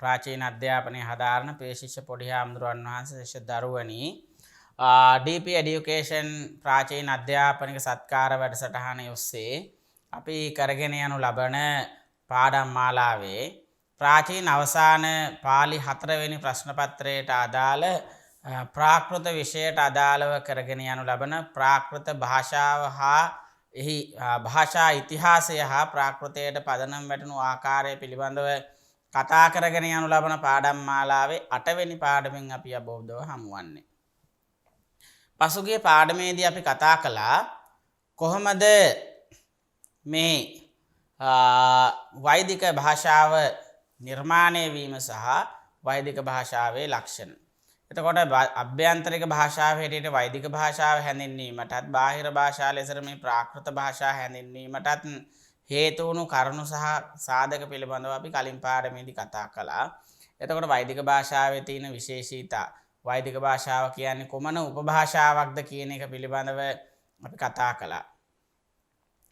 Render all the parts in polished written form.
ප්‍රාචීන අධ්‍යාපනය හදාරන පේශිෂ්‍ය පොඩි හාමුදුරුවන් වහන්සේ ශිෂ්‍ය දරුවනි DP එඩියුකේෂන් ප්‍රාචීන අධ්‍යාපනික සත්කාර වැඩසටහන ඔස්සේ අපි කරගෙන යනු ලබන පාඩම් මාලාවේ ප්‍රාචීන අවසාන පාලි 4 වෙනි ප්‍රශ්න පත්‍රයට අදාළ ප්‍රාකෘත විෂයට අදාළව කරගෙන යනු ලබන ප්‍රාකෘත භාෂාව හා එහි භාෂා ඉතිහාසය හා ප්‍රාකෘතයට පදනම් වැටුණු ආකාරය පිළිබඳව කතා කරගෙන යනු ලබන පාඩම් මාලාවේ 8 වෙනි පාඩමෙන් අපි අවබෝධව හමුවන්නේ. පසුගිය පාඩමේදී අපි කතා කළා කොහොමද මේ වෛදික භාෂාව නිර්මාණය වීම සහ වෛදික භාෂාවේ ලක්ෂණ. එතකොට අභ්‍යන්තරික භාෂාව හැටියට වෛදික භාෂාව හැඳින්වීමටත් බාහිර භාෂා ලෙස මේ ප්‍රාකෘත භාෂා හැඳින්වීමටත් හේතු වුණු කරුණු සහ සාධක පිළිබඳව අපි කලින් පාඩමේදී කතා කළා. එතකොට වෛදික භාෂාවේ තියෙන විශේෂීතා වෛදික භාෂාව කියන්නේ කොමන උපභාෂාවක්ද කියන එක පිළිබඳව අපි කතා කළා.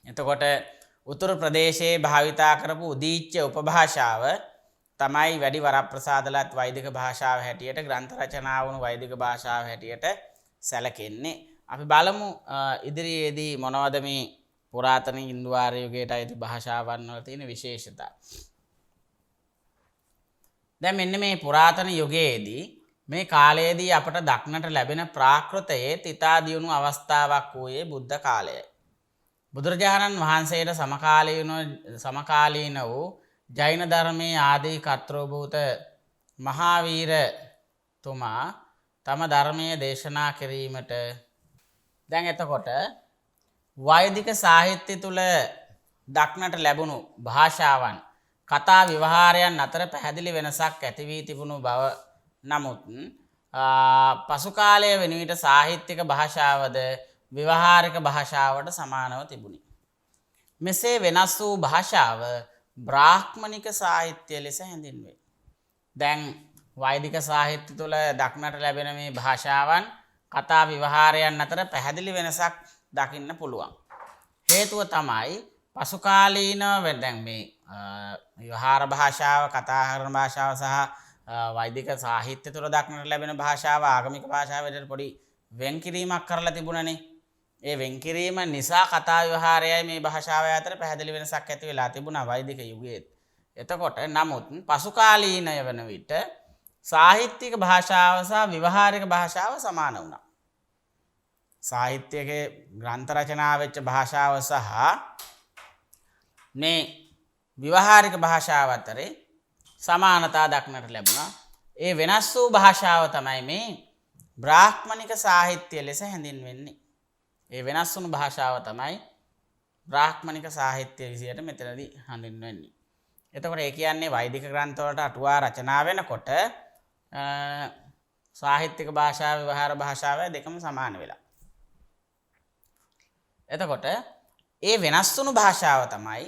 එතකොට උතුරු ප්‍රදේශයේ භාවිතා කරපු උදීච්ච උපභාෂාව තමයි වැඩි වරප්‍රසාදලත් වෛදික භාෂාව හැටියට ග්‍රන්ථ රචනා වුණු වෛදික භාෂාව හැටියට සැලකෙන්නේ. අපි බලමු ඉදිරියේදී මොනවද මේ පුරාතන හින්දු ආර්ය යුගයට අයිති භාෂාවන් වල තියෙන විශේෂතා. දැන් මෙන්න මේ පුරාතන යුගයේදී මේ කාලයේදී අපට දක්නට ලැබෙන ප්‍රාකෘතයේ තිතා දියුණු අවස්ථාවක් වූයේ බුද්ධ කාලයයි. බුදුරජාණන් වහන්සේට සමකාලීන වූ ජෛන ධර්මයේ ආදී කර්තෘභූත මහාවීර තුමා තම ධර්මයේ දේශනා කිරීමට දැන් එතකොට වෛදික සාහිත්‍ය තුල දක්නට ලැබුණු භාෂාවන් කතා විවහාරයන් අතර පැහැදිලි වෙනසක් ඇති වී තිබුණු බව නමුත් පසු කාලයේ වෙන විට සාහිත්‍යික භාෂාවද විවහාරික භාෂාවට සමානව තිබුණි. මෙසේ වෙනස් වූ භාෂාව බ්‍රාහ්මණික සාහිත්‍ය ලෙස හැඳින්වේ. දැන් වෛදික සාහිත්‍ය තුළ දක්නට ලැබෙන මේ භාෂාවන් කතා විවහාරයන් අතර පැහැදිලි වෙනසක් දකින්න පුළුවන්. හේතුව තමයි පසුකාලීනව දැන් මේ විවහාර භාෂාව කතා කරන භාෂාව සහ වෛදික සාහිත්‍ය තුළ දක්නට ලැබෙන භාෂාව ආගමික භාෂාවට පොඩි වෙන්කිරීමක් කරලා තිබුණනේ. ඒ වෙන්කිරීම නිසා කතා විවහාරයයි මේ භාෂාව අතර පැහැදිලි වෙනසක් ඇති වෙලා තිබුණා වෛදික යුගයේ. එතකොට නමුත් පසුකාලීනය වන විට සාහිත්‍යික භාෂාව සහ විවහාරික භාෂාව සමාන වුණා. සාහිත්‍යයේ ග්‍රන්ථ රචනා වෙච්ච භාෂාව සහ මේ විවහාරික භාෂාව අතරේ සමානතා දක්නට ලැබුණා. ඒ වෙනස් වූ භාෂාව තමයි මේ බ්‍රාහ්මණික සාහිත්‍ය ලෙස හැඳින්වෙන්නේ. ඒ වෙනස් වුණු භාෂාව තමයි බ්‍රාහ්මණික සාහිත්‍ය විදියට මෙතනදී හඳුන්වන්නේ. එතකොට ඒ කියන්නේ වෛදික ග්‍රන්ථ වලට අටුවා රචනා වෙනකොට සාහිත්‍යික භාෂාව විවහාර භාෂාව දෙකම සමාන වෙලා. එතකොට ඒ වෙනස් වුණු භාෂාව තමයි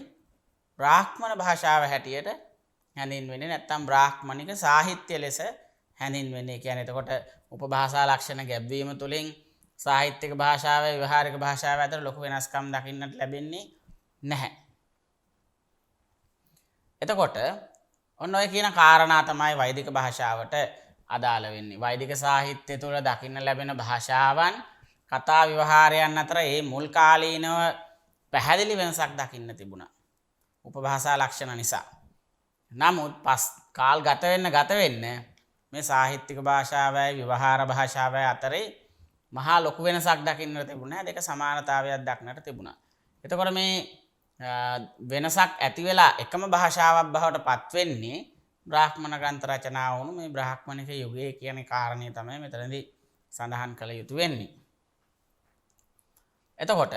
බ්‍රාහ්මණ භාෂාව හැටියට හැඳින්වෙන්නේ නැත්නම් බ්‍රාහ්මණික සාහිත්‍ය ලෙස හැඳින්වෙන්නේ. කියන්නේ එතකොට උපභාෂා ලක්ෂණ ගැබ්වීම තුළින් සාහිත්‍යික භාෂාව විවහාරික භාෂාව අතර ලොකු වෙනස්කම් දකින්නට ලැබෙන්නේ නැහැ. එතකොට ඔන්න ඔය කියන කාරණා තමයි වෛදික භාෂාවට අදාළ වෙන්නේ. වෛදික සාහිත්‍ය තුළ දකින්න ලැබෙන භාෂාවන් කතා විවහාරයන් අතර ඒ මුල් කාලීනව පැහැදිලි වෙනසක් දකින්න තිබුණා. උපභාෂා ලක්ෂණ නිසා. නමුත් කාල් ගත වෙන්න මේ සාහිත්‍යික භාෂාවයි විවහාර භාෂාවයි අතරේ මහා ලොකු වෙනසක් දකින්නට තිබුණා. දෙක සමානතාවයක් දක්නට තිබුණා. එතකොට මේ වෙනසක් ඇති වෙලා එකම භාෂාවක් බවට පත් වෙන්නේ බ්‍රාහ්මණ ග්‍රන්ථ රචනා වුණු මේ බ්‍රාහ්මණික යුගයේ කියන කාරණේ තමයි මෙතනදී සඳහන් කළ යුතු වෙන්නේ. එතකොට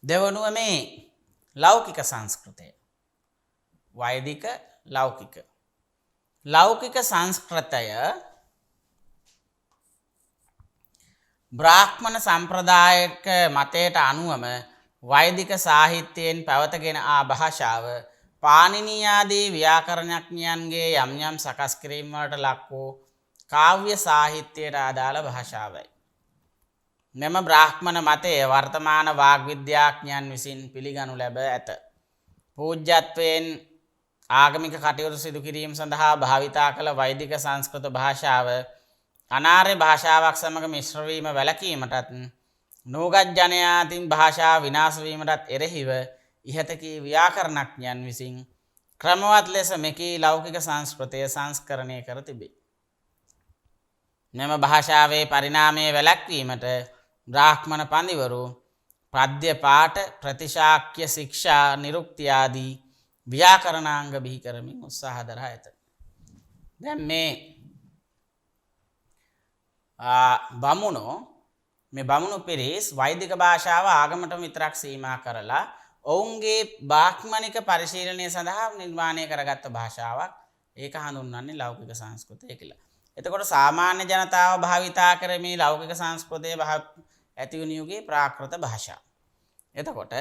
දෙවනුව මේ ලෞකික සංස්කෘතය වෛදික ලෞකික සංස්කෘතය බ්‍රාහ්මණ සම්ප්‍රදායක මතයට අනුවම වෛදික සාහිත්‍යයෙන් පැවතගෙන ආ භාෂාව පාණිනී ආදී ව්‍යාකරණඥයන්ගේ යම් යම් සකස් කිරීම් වලට ලක් වූ කාව්‍ය සාහිත්‍යයට අදාළ භාෂාවයි. මෙම බ්‍රාහ්මණ මතය වර්තමාන වාග් විද්‍යාඥයන් විසින් පිළිගනු ලැබ ඇත. පූජ්‍යත්වයෙන් ආගමික කටයුතු සිදු කිරීම සඳහා භාවිතා කළ වෛදික සංස්කෘත භාෂාව අනාර්ය භාෂාවක් සමග මිශ්‍ර වීම වැළකීමටත් නූගත් ජනයා අතින් භාෂාව විනාශ වීමටත් එරෙහිව ඉහත කී ව්‍යාකරණඥයන් විසින් ක්‍රමවත් ලෙස මෙකී ලෞකික සංස්කෘතය සංස්කරණය කර තිබේ. මෙම භාෂාවේ පරිණාමය වැළැක්වීමට බ්‍රාහ්මණ පඬිවරු පද්‍ය පාඨ ප්‍රතිශාක්‍ය ශික්ෂා නිරුක්ති ආදී ව්‍යාකරණාංග බිහි කරමින් උත්සාහ දරා ඇත. දැන් මේ බමුණු පිරිස් වෛදික භාෂාව ආගමට විතරක් සීමා කරලා ඔවුන්ගේ බ්‍රාහ්මණික පරිශීලනය සඳහා නිර්මාණය කරගත්ත භාෂාවක්. ඒක හඳුන්වන්නේ ලෞකික සංස්කෘතය කියලා. එතකොට සාමාන්‍ය ජනතාව භාවිතා කරමි ලෞකික සංස්කෘතය ඇති වුණ යුගයේ ප්‍රාකෘත භාෂාව. එතකොට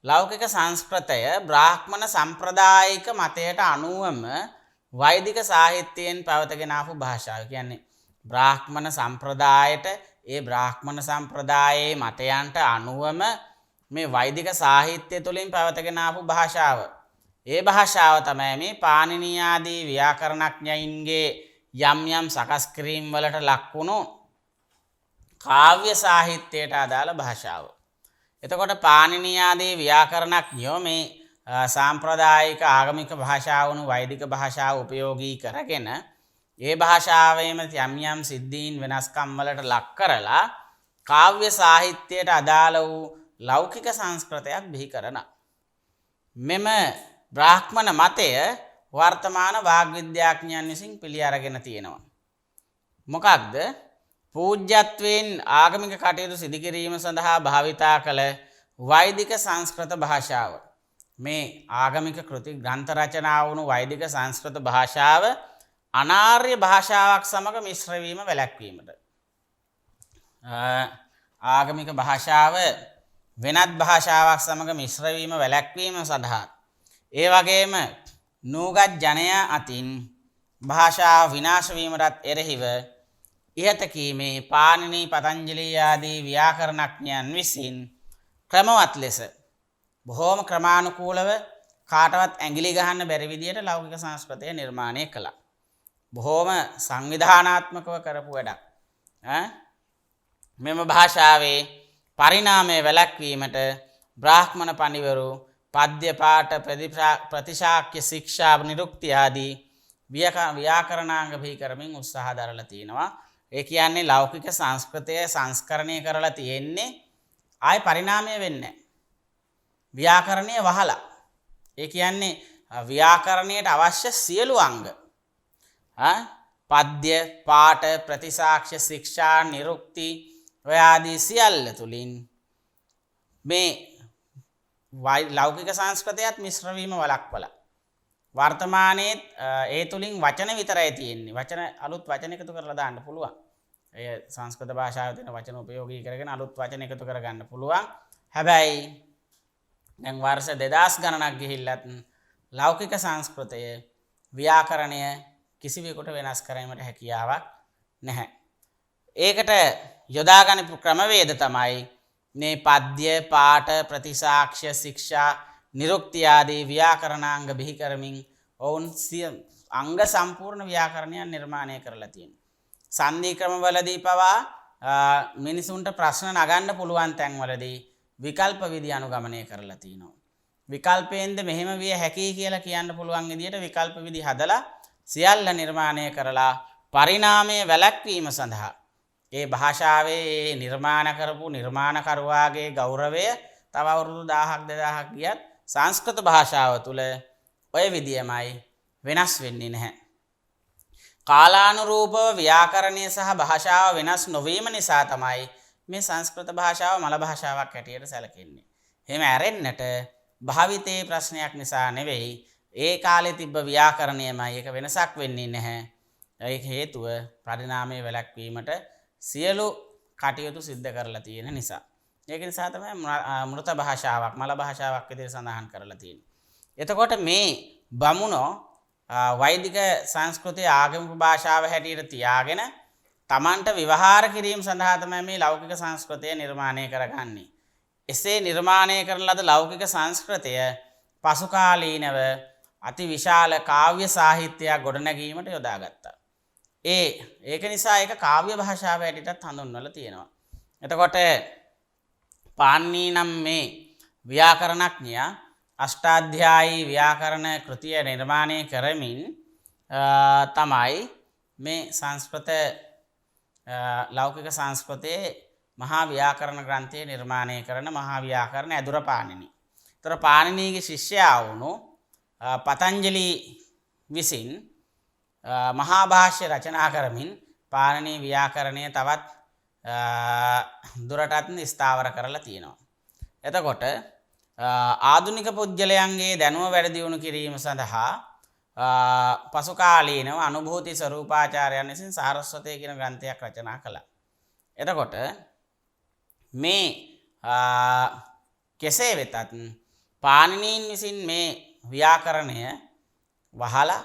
ලෞකික සංස්කෘතය බ්‍රාහ්මණ සම්ප්‍රදායික මතයට අනුවම වෛදික සාහිත්‍යයෙන් පැවතගෙන ආපු භාෂාව. කියන්නේ බ්‍රාහ්මණ සම්ප්‍රදායට ඒ බ්‍රාහ්මණ සම්ප්‍රදායේ මතයන්ට අනුවම මේ වෛදික සාහිත්‍ය තුළින් පැවතගෙන ආපු භාෂාව. ඒ භාෂාව තමයි මේ පාණිනී ආදී ව්‍යාකරණඥයින්ගේ යම් යම් සකස් කිරීම් වලට ලක්වුණු කාව්‍ය සාහිත්‍යයට අදාළ භාෂාව. එතකොට පාණිනී ආදී ව්‍යාකරණඥයෝ මේ සාම්ප්‍රදායික ආගමික භාෂාව වුණු වෛදික භාෂාව උපයෝගී කරගෙන ඒ භාෂාවෙම යම් යම් සිද්ධීන් වෙනස්කම් වලට ලක් කරලා කාව්‍ය සාහිත්‍යයට අදාළ වූ ලෞකික සංස්කෘතයක් බිහි කරනවා. මෙම බ්‍රාහ්මණ මතය වර්තමාන වාග් විද්‍යාඥයන් විසින් පිළි අරගෙන තියෙනවා. මොකක්ද? පූජ්‍යත්වයෙන් ආගමික කටයුතු සිදු කිරීම සඳහා භාවිතා කළ වෛදික සංස්කෘත භාෂාව. මේ ආගමික කෘති ග්‍රන්ථ රචනා වුණු වෛදික සංස්කෘත භාෂාව අනාර්ය භාෂාවක් සමග මිශ්‍ර වීම වැළැක්වීමට. ආගමික භාෂාව වෙනත් භාෂාවක් සමග මිශ්‍ර වීම වැළැක්වීම සඳහා ඒ වගේම නූගත් ජනයා අතින් භාෂාව විනාශ වීමටත් එරෙහිව ඉහත කීමේ පාණිනී පතංජලි ආදී ව්‍යාකරණඥයන් විසින් ක්‍රමවත් ලෙස බොහෝම ක්‍රමානුකූලව කාටවත් ඇඟිලි ගහන්න බැරි විදියට ලෞකික සංස්කෘතය නිර්මාණය කළා. බොහෝම සංවිධානාත්මකව කරපු වැඩක්. මෙම භාෂාවේ පරිණාමය වැළැක්වීමට බ්‍රාහ්මණ පඬිවරු පද්‍ය පාඨ ප්‍රතිශාක්‍ය ශික්ෂා නිරුක්ති ආදී ව්‍යාකරණාංග බිහි කරමින් උත්සාහ දරලා තිනවා. ඒ කියන්නේ ලෞකික සංස්කෘතය සංස්කරණය කරලා තියෙන්නේ ආය පරිණාමය වෙන්නේ නැහැ. ව්‍යාකරණය වහලා. ඒ කියන්නේ ව්‍යාකරණයට අවශ්‍ය සියලු අංග පද්‍ය පාඨ ප්‍රතිශාක්‍ය ශික්ෂා නිරුක්ති ඔය ආදී සියල්ල තුලින් මේ ලෞකික සංස්කෘතයත් මිශ්‍ර වීම වළක්වලා වර්තමානයේ ඒ තුලින් වචන විතරයි තියෙන්නේ. වචන අලුත් වචන එකතු කරලා දාන්න පුළුවන්. ඒ සංස්කෘත භාෂාවේ තියෙන වචන උපයෝගී කරගෙන අලුත් වචන එකතු කරගන්න පුළුවන්. හැබැයි දැන් වර්ෂ 2000 ගණනක් ගිහිල්ලත් ලෞකික සංස්කෘතය ව්‍යාකරණය කිසිවෙකුට වෙනස් කිරීමට හැකියාවක් නැහැ. ඒකට යොදාගන්න ක්‍රමවේද තමයි මේ පද්‍ය පාඨ ප්‍රතිශාක්‍ය ශික්ෂා නිරුක්ති ආදී ව්‍යාකරණාංග බිහි කරමින් ඔවුන් අංග සම්පූර්ණ ව්‍යාකරණයක් නිර්මාණය කරලා තියෙනවා. සංධි ක්‍රමවලදී පවා මිනිසුන්ට ප්‍රශ්න නගන්න පුළුවන් තැන්වලදී විකල්ප විධි අනුගමනය කරලා තිනවා. විකල්පයෙන්ද මෙහෙම විය හැකියි කියලා කියන්න පුළුවන් විදිහට විකල්ප විධි හදලා සියල්ල නිර්මාණය කරලා පරිණාමය වැළැක්වීම සඳහා ඒ භාෂාවේ නිර්මාණ කරපු නිර්මාණකරුවාගේ ගෞරවය තව අවුරුදු 1000ක් 2000ක් ගියත් සංස්කෘත භාෂාව තුළ ඔය විදියමයි වෙනස් වෙන්නේ නැහැ. කාලානුරූපව ව්‍යාකරණය සහ භාෂාව වෙනස් නොවීම නිසා තමයි මේ සංස්කෘත භාෂාව මල භාෂාවක් හැටියට සැලකෙන්නේ. එහෙම ඇරෙන්නට භාවිතයේ ප්‍රශ්නයක් නිසා නෙවෙයි. ඒ කාලේ තිබ්බ ව්‍යාකරණයමයි ඒක වෙනසක් වෙන්නේ නැහැ. ඒක හේතුව පරිණාමය වැළැක්වීමට සියලු කටයුතු සිද්ධ කරලා තියෙන නිසා. ඒක නිසා තමයි මෘත භාෂාවක් මල භාෂාවක් විදිහට සඳහන් කරලා තියෙන්නේ. එතකොට මේ බමුණෝ වෛදික සංස්කෘතිය ආගමික භාෂාව හැටියට තියාගෙන තමන්ට විවහාර කිරීම සඳහා තමයි මේ ලෞකික සංස්කෘතිය නිර්මාණය කරගන්නේ. එසේ නිර්මාණය කරන ලද ලෞකික සංස්කෘතිය පසුකාලීනව අති විශාල කාව්‍ය සාහිත්‍යයක් ගොඩනැගීමට යොදාගත්තා. ඒක නිසා ඒක කාව්‍ය භාෂාව හැටියටත් හඳුන්වලා තියෙනවා. එතකොට පාණිනී නම් මේ ව්‍යාකරණඥයා අෂ්ටාධ්‍යායී ව්‍යාකරණ කෘතිය නිර්මාණය කරමින් තමයි මේ සංස්කෘත ලෞකික සංස්කෘතයේ මහා ව්‍යාකරණ ග්‍රන්ථය නිර්මාණය කරන මහා ව්‍යාකරණ ඇදුර පාණිනි. තොර පාණිනීගේ ශිෂ්‍යයා වුණු පතංජලි විසින් මහා භාෂ්‍ය රචනා කරමින් පාණිනී ව්‍යාකරණය තවත් දුරටත් ස්ථාවර කරලා තියෙනවා. එතකොට ආධුනික පුද්ගලයන්ගේ දැනුම වැඩි දියුණු කිරීම සඳහා පසුකාලීනව අනුභූති ස්වරූපාචාර්යයන් විසින් සාරස්වතය කියන ග්‍රන්ථයක් රචනා කළා. එතකොට මේ කෙසේ වෙතත් පාණිනීන් විසින් මේ ව්‍යාකරණය වහලා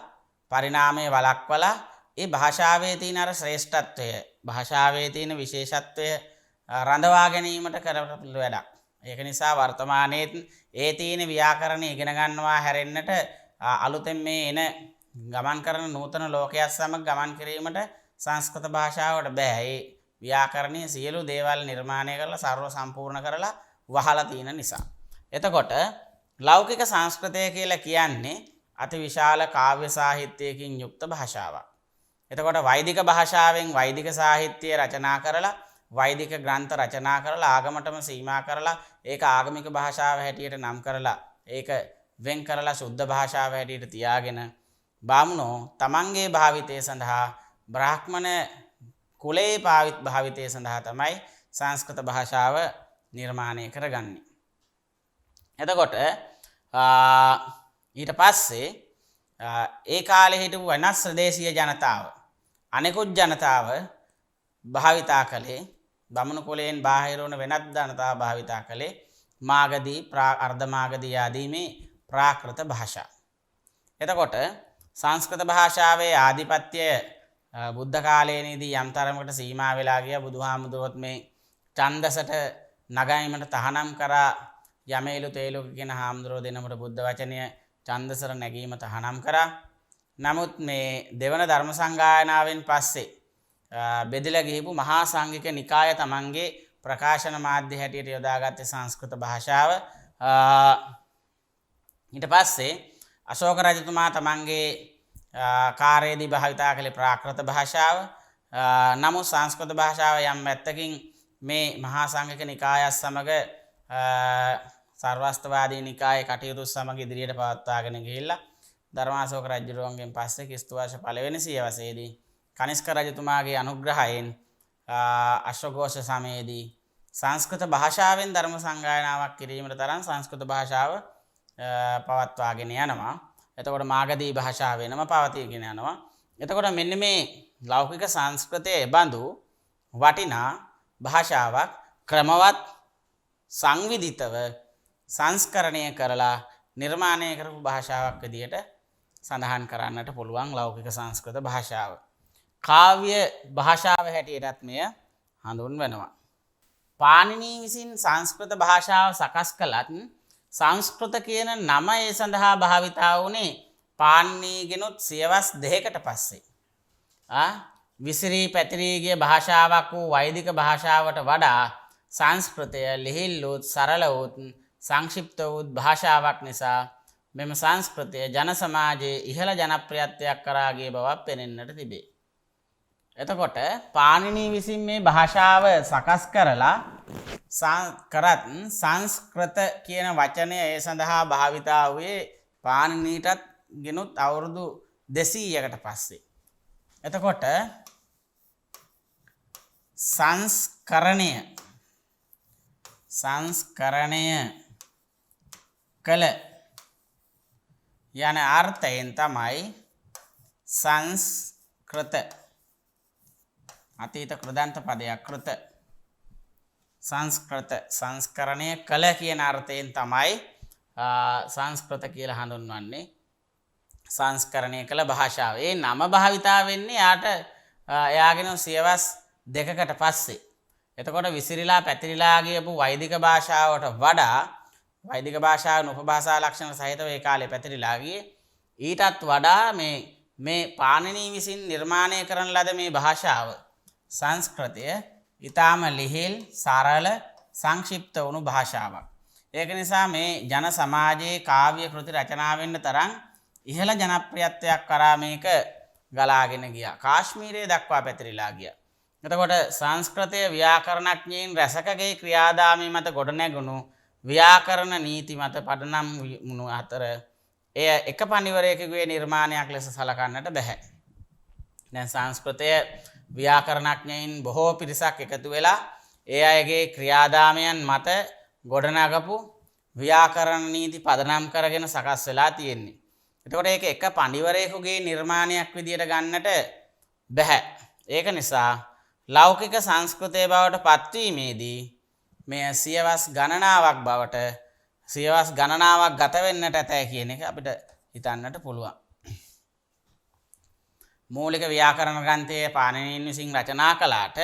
පරිණාමය වළක්වලා ඒ භාෂාවේ තියෙන අර ශ්‍රේෂ්ඨත්වය භාෂාවේ තියෙන විශේෂත්වය රඳවා ගැනීමට කරපු වැඩක්. ඒක නිසා වර්තමානයේ ඒ තියෙන ව්‍යාකරණය ඉගෙන ගන්නවා හැරෙන්නට අලුතෙන් මේ එන ගමන් කරන නූතන ලෝකයක් සමග ගමන් කිරීමට සංස්කෘත භාෂාවට බෑ. ඒ ව්‍යාකරණයේ සියලු දේවල් නිර්මාණය කරලා සර්ව සම්පූර්ණ කරලා වහලා තියෙන නිසා. එතකොට ලෞකික සංස්කෘතය කියලා කියන්නේ අති විශාල කාව්‍ය සාහිත්‍යයකින් යුක්ත භාෂාවක්. එතකොට වෛදික භාෂාවෙන් වෛදික සාහිත්‍ය රචනා කරලා වෛදික ග්‍රන්ථ රචනා කරලා ආගමටම සීමා කරලා ඒක ආගමික භාෂාව හැටියට නම් කරලා ඒක වෙන් කරලා සුද්ධ භාෂාව හැටියට තියාගෙන බාමුණෝ තමන්ගේ භාවිතය සඳහා බ්‍රාහ්මණ කුලේ භාවිතය සඳහා තමයි සංස්කෘත භාෂාව නිර්මාණය කරගන්නේ. එතකොට ඊට පස්සේ ඒ කාලේ හිටපු වෙනස් ප්‍රදේශීය ජනතාව අනෙකුත් ජනතාව භාවිතා කළේ බමුණු කුලයෙන් බාහිර වුණ වෙනත් ජනතාව භාවිතා කළේ මාගධී අර්ධ මාගධී ආදී මේ ප්‍රාකෘත භාෂා. එතකොට සංස්කෘත භාෂාවේ ආධිපත්‍යය බුද්ධ කාලයේදී යම් තරමකට සීමා වෙලා ගියා. බුදුහාමුදුරුවොත් මේ ඡන්දසට නගාීමට තහනම් කරා. යමේලු තේලු කියන හාමුදුරුවෝ දෙනමට බුද්ධ වචනය ඡන්දසර නැගීම තහනම් කරා. නමුත් මේ දෙවන ධර්ම සංගායනාවෙන් පස්සේ බෙදලා ගිහපු මහා සංඝික නිකාය තමන්ගේ ප්‍රකාශන මාධ්‍ය හැටියට යොදාගත්තේ සංස්කෘත භාෂාව. ඊට පස්සේ අශෝක රජතුමා තමන්ගේ කාර්යයේදී භාවිතා කළේ ප්‍රාකෘත භාෂාව. නමුත් සංස්කෘත භාෂාව යම් පැත්තකින් මේ මහා සංඝික නිකායත් සමග සර්වස්තවාදී නිකායේ කටයුතු සමග ඉදිරියට පවත්වාගෙන ගිහිල්ලා ධර්මාශෝක රජුරුවන්ගෙන් පස්සේ ක්‍රිස්තු වර්ෂ පළවෙනි සියවසේදී කනිෂ්ක රජතුමාගේ අනුග්‍රහයෙන් අශ්වඝෝෂ සමයේදී සංස්කෘත භාෂාවෙන් ධර්ම සංගායනාවක් කිරීමට තරම් සංස්කෘත භාෂාව පවත්වාගෙන යනවා. එතකොට මාගධී භාෂාව වෙනම පවතිගෙන යනවා. එතකොට මෙන්න මේ ලෞකික සංස්කෘතයේ බඳු වටිනා භාෂාවක් ක්‍රමවත් සංවිධිතව සංස්කරණය කරලා නිර්මාණය කරපු භාෂාවක් විදියට සඳහන් කරන්නට පුළුවන් ලෞකික සංස්කෘත භාෂාව. කාව්‍ය භාෂාව හැටියටත් මෙය හඳුන්වනවා. පාණිනී විසින් සංස්කෘත භාෂාව සකස් කළත් සංස්කෘත කියන නම ඒ සඳහා භාවිතා වුණේ පාණිනීගෙනුත් සියවස් දෙකකට පස්සේ. විසිරී පැතිරී ගිය භාෂාවක් වූ වෛදික භාෂාවට වඩා සංස්කෘතය ලිහිල් වූත් සරල වූත් සංක්ෂිප්ත වූත් භාෂාවක් නිසා මෙම සංස්කෘතය ජන සමාජයේ ඉහළ ජනප්‍රියත්වයක් කරා ගිය බවක් පෙනෙන්නට තිබේ. එතකොට පාණිනී විසින් මේ භාෂාව සකස් කරලා කරත් සංස්කෘත කියන වචනය ඒ සඳහා භාවිතා වූයේ පාණිනීටත් ගෙනුත් අවුරුදු 200කට පස්සේ. එතකොට සංස්කරණය කළ යන අර්ථයෙන් තමයි සංස්කෘත අතීත කෘදන්ත පදයක් කෘත සංස්කෘත සංස්කරණය කළ කියන අර්ථයෙන් තමයි සංස්කෘත කියලා හඳුන්වන්නේ. සංස්කරණය කළ භාෂාව. ඒ නම භාවිතා වෙන්නේ එයාගෙන සියවස් දෙකකට පස්සේ. එතකොට විසිරිලා පැතිරිලා ගියපු වෛදික භාෂාවට වඩා වෛදික භාෂාවෙන් උපභාෂා ලක්ෂණ සහිතව ඒ කාලේ පැතිරිලා ගියේ. ඊටත් වඩා මේ පාණිනී විසින් නිර්මාණය කරන ලද මේ භාෂාව සංස්කෘතය ඊටාම ලිහිල් සරල සංක්ෂිප්ත වුණු භාෂාවක්. ඒක නිසා මේ ජන සමාජයේ කාව්‍ය කෘති රචනා වෙන්න තරම් ඉහළ ජනප්‍රියත්වයක් කරා මේක ගලාගෙන ගියා. කාශ්මීරයේ දක්වා පැතිරිලා ගියා. එතකොට සංස්කෘතය ව්‍යාකරණඥයින් රැසකගේ ක්‍රියාදාමයේ මත ගොඩනැගුණු ව්‍යාකරණ නීති මත පදනම් වුණු අතර එය එක පණිවරයකගේ නිර්මාණයක් ලෙස සලකන්නට බැහැ. දැන් සංස්කෘතය ව්‍යාකරණඥයින් බොහෝ පිරිසක් එකතු වෙලා ඒ අයගේ ක්‍රියාදාමයන් මත ගොඩනගපු ව්‍යාකරණ නීති පදනම් කරගෙන සකස් වෙලා තියෙන්නේ. එතකොට ඒක එක පණිවරයකගේ නිර්මාණයක් විදියට ගන්නට බැහැ. ඒක නිසා ලෞකික සංස්කෘතය බවට පත්වීමේදී මෙය සියවස් ගණනාවක් ගත වෙන්නට ඇතැයි කියන එක අපිට හිතන්නට පුළුවන්. මූලික ව්‍යාකරණ ග්‍රන්ථයේ පාණිනීන් විසින් රචනා කළාට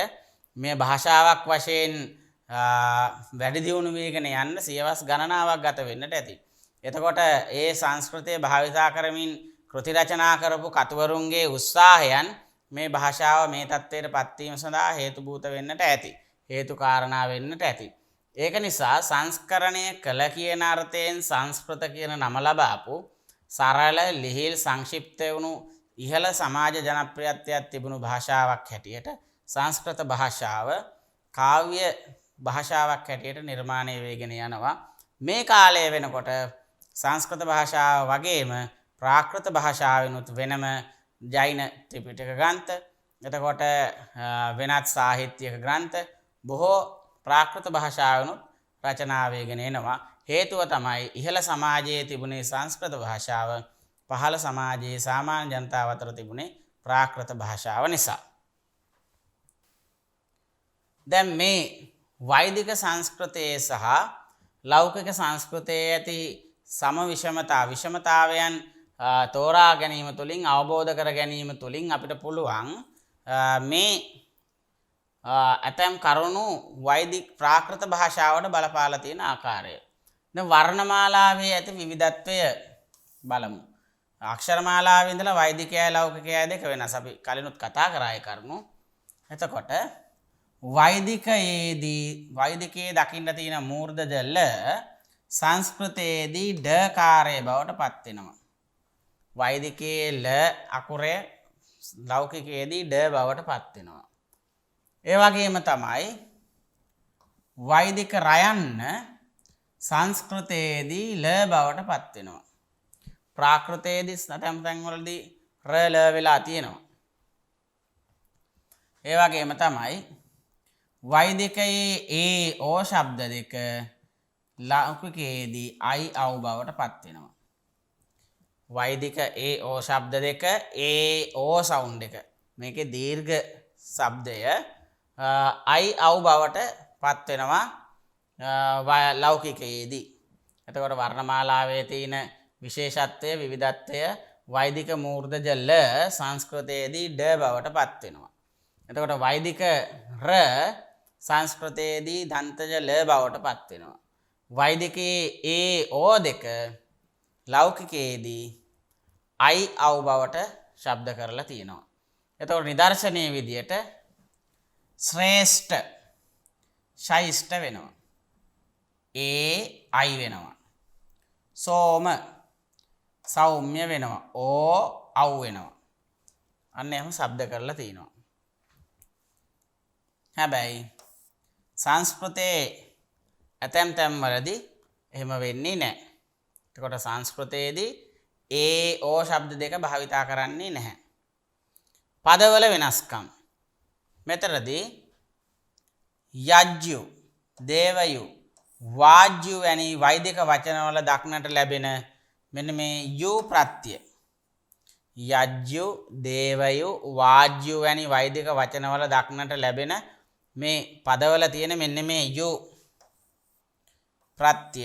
මේ භාෂාවක් වශයෙන් වැඩි දියුණු වීගෙන යන්න සියවස් ගණනාවක් ගත වෙන්නට ඇති. එතකොට ඒ සංස්කෘතය භාවිතා කරමින් කෘති රචනා කරපු කතුවරුන්ගේ උත්සාහයන් මේ භාෂාව මේ තත්ත්වයට පත්වීම සඳහා හේතුභූත වෙන්නට ඇති. හේතු කාරණා වෙන්නට ඇති. ඒක නිසා සංස්කරණය කළ කියන අර්ථයෙන් සංස්කෘත කියන නම ලබාපු සරල ලිහිල් සංක්ෂිප්ත වුණු ඉහළ සමාජ ජනප්‍රියත්වයක් තිබුණු භාෂාවක් හැටියට සංස්කෘත භාෂාව කාව්‍ය භාෂාවක් හැටියට නිර්මාණය වෙගෙන යනවා. මේ කාලය වෙනකොට සංස්කෘත භාෂාව වගේම ප්‍රාකෘත භාෂාවෙනුත් වෙනම ජෛන ත්‍රිපිටක ග්‍රන්ථ, එතකොට වෙනත් සාහිත්‍යක ග්‍රන්ථ බොහෝ ප්‍රාකෘත භාෂාවෙනුත් රචනා වෙගෙන එනවා. හේතුව තමයි ඉහළ සමාජයේ තිබුණේ සංස්කෘත භාෂාව, පහළ සමාජයේ සාමාන්‍ය ජනතාව අතර තිබුණේ ප්‍රාකෘත භාෂාව නිසා. දැන් මේ වෛදික සංස්කෘතයේ සහ ලෞකික සංස්කෘතයේ ඇති විෂමතාවයන් තෝරා ගැනීම තුළින් අවබෝධ කර ගැනීම තුළින් අපිට පුළුවන් මේ ඇතැම් කරුණු වෛදික ප්‍රාකෘත භාෂාවට බලපාලා තියෙන ආකාරය. දැන් වර්ණමාලාවේ ඇති විවිධත්වය බලමු. අක්ෂරමාලාවේ ඉඳලා වෛදිකයයි ලෞකිකයයි දෙක වෙනස්. අපි කලිනුත් කතා කරා ඒ කරුණු. එතකොට වෛදිකයේ දකින්න තියෙන මූර්ධජ ල සංස්කෘතයේදී ඩකාරය බවට පත් වෙනවා. වෛදිකයේ ල අකුරය ලෞකිකයේදී ඩ බවට පත් වෙනවා. ඒ වගේම තමයි වෛදික රයන්න සංස්කෘතයේදී ල බවට පත් වෙනවා. ප්‍රාකෘතයේදී ඇතැම් තැන්වලදී ර ල වෙලා තියෙනවා. ඒ වගේම තමයි වෛදිකයේ ඒ ඕ ශබ්ද දෙක ලෞකිකයේදී අයි අව් බවට පත් වෙනවා. වෛදික ඒ ඕ ශබ්ද දෙක ඒ ඕ සවුන්ඩ් එක මේකේ දීර්ඝ ශබ්දය අයි අව් බවට පත් වෙනවා ලෞකිකයේදී. එතකොට වර්ණමාලාවේ තියෙන විශේෂත්වය විවිධත්වය වෛදික මූර්ධජ ල සංස්කෘතයේදී ඩ බවට පත් වෙනවා. එතකොට වෛදික ර සංස්කෘතයේදී දන්තජ ල බවට පත් වෙනවා. වෛදිකයේ ඒ ඕ දෙක ලෞකිකයේදී අයි අව් බවට ශබ්ද කරලා තියෙනවා. එතකොට නිදර්ශනයේ විදියට ශ්‍රේෂ්ඨ ශයිෂ්ඨ වෙනවා. ඒ අයි වෙනවා. සෝම සෞම්‍ය වෙනවා. ඕ අව් වෙනවා. අන්න එහෙම ශබ්ද කරලා තියෙනවා. හැබැයි සංස්කෘතයේ ඇතැම් තැන්වලදී එහෙම වෙන්නේ නැහැ. එතකොට සංස්කෘතයේදී ඒ ඕ ශබ්ද දෙක භාවිතා කරන්නේ නැහැ. පදවල වෙනස්කම්. මෙතරදී යජ්ජු, දේවයු, වාජ්ජු වැනි වෛදික වචනවල දක්නට ලැබෙන මෙන්න මේ යු ප්‍රත්‍ය. යජ්ජු, දේවයු, වාජ්ජු වැනි වෛදික වචනවල දක්නට ලැබෙන මේ පදවල තියෙන මෙන්න මේ යු ප්‍රත්‍ය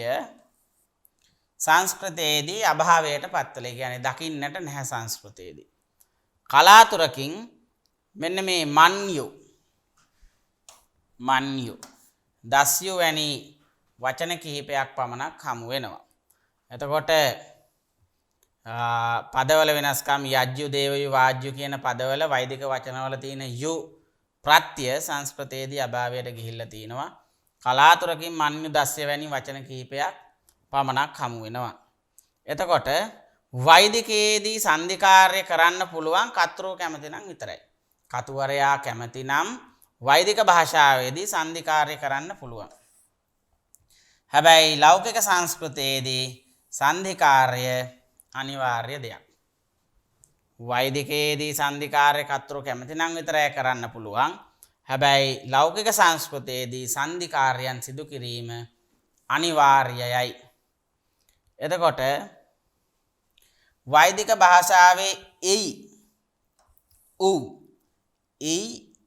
සංස්කෘතයේදී අභාවයට පත්වලා. කියන්නේ දකින්නට නැහැ සංස්කෘතයේදී. කලාතුරකින් මෙන්න මේ මන්යු, දස්යු වැනි වචන කිහිපයක් පමණක් හමු වෙනවා. එතකොට පදවල වෙනස්කම් යජ්ජු දේවයු වාජ්ජු කියන පදවල වෛදික වචනවල තියෙන යු ප්‍රත්‍ය සංස්කෘතයේදී අභාවයට ගිහිල්ලා තිනවා. කලාතුරකින් මන්්‍ය දස්ය වැනි වචන කිහිපයක් පමණක් හමු වෙනවා. එතකොට වෛදිකයේදී සංධිකාර්ය කරන්න පුළුවන් කතෘ කැමති නම් විතරයි. කතුවරයා කැමති නම් වෛදික භාෂාවේදී සංධිකාර්ය කරන්න පුළුවන්. හැබැයි ලෞකික සංස්කෘතයේදී සංධිකාර්ය අනිවාර්ය දෙයක්. වෛදිකයේදී සංධිකාර්ය කතෘ කැමති නම් විතරයි කරන්න පුළුවන්. හැබැයි ලෞකික සංස්කෘතයේදී සංධිකාර්යයන් සිදු කිරීම අනිවාර්යයයි. එතකොට වෛදික භාෂාවේ එයි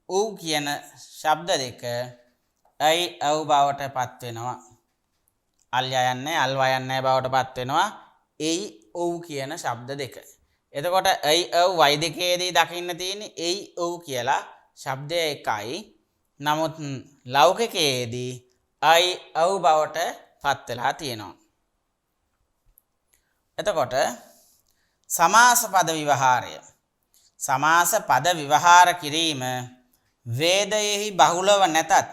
ඌ කියන ශබ්ද දෙක ඇයි අව් බවට පත් වෙනවා. අල්යා යන්නේ අල්වා යන්නේ බවට පත් වෙනවා. එයි ඌ කියන ශබ්ද දෙක. එතකොට ඇයි අව් වෛදිකයේදී දකින්න තියෙන්නේ එයි ඌ කියලා ශබ්දය එකයි. නමුත් ලෞකිකයේදී අයි අව් බවට පත් වෙලා තියෙනවා. එතකොට සමාස පද විවහාරය. සමාස පද විවහාර කිරීම වේදයෙහි බහුලව නැතත්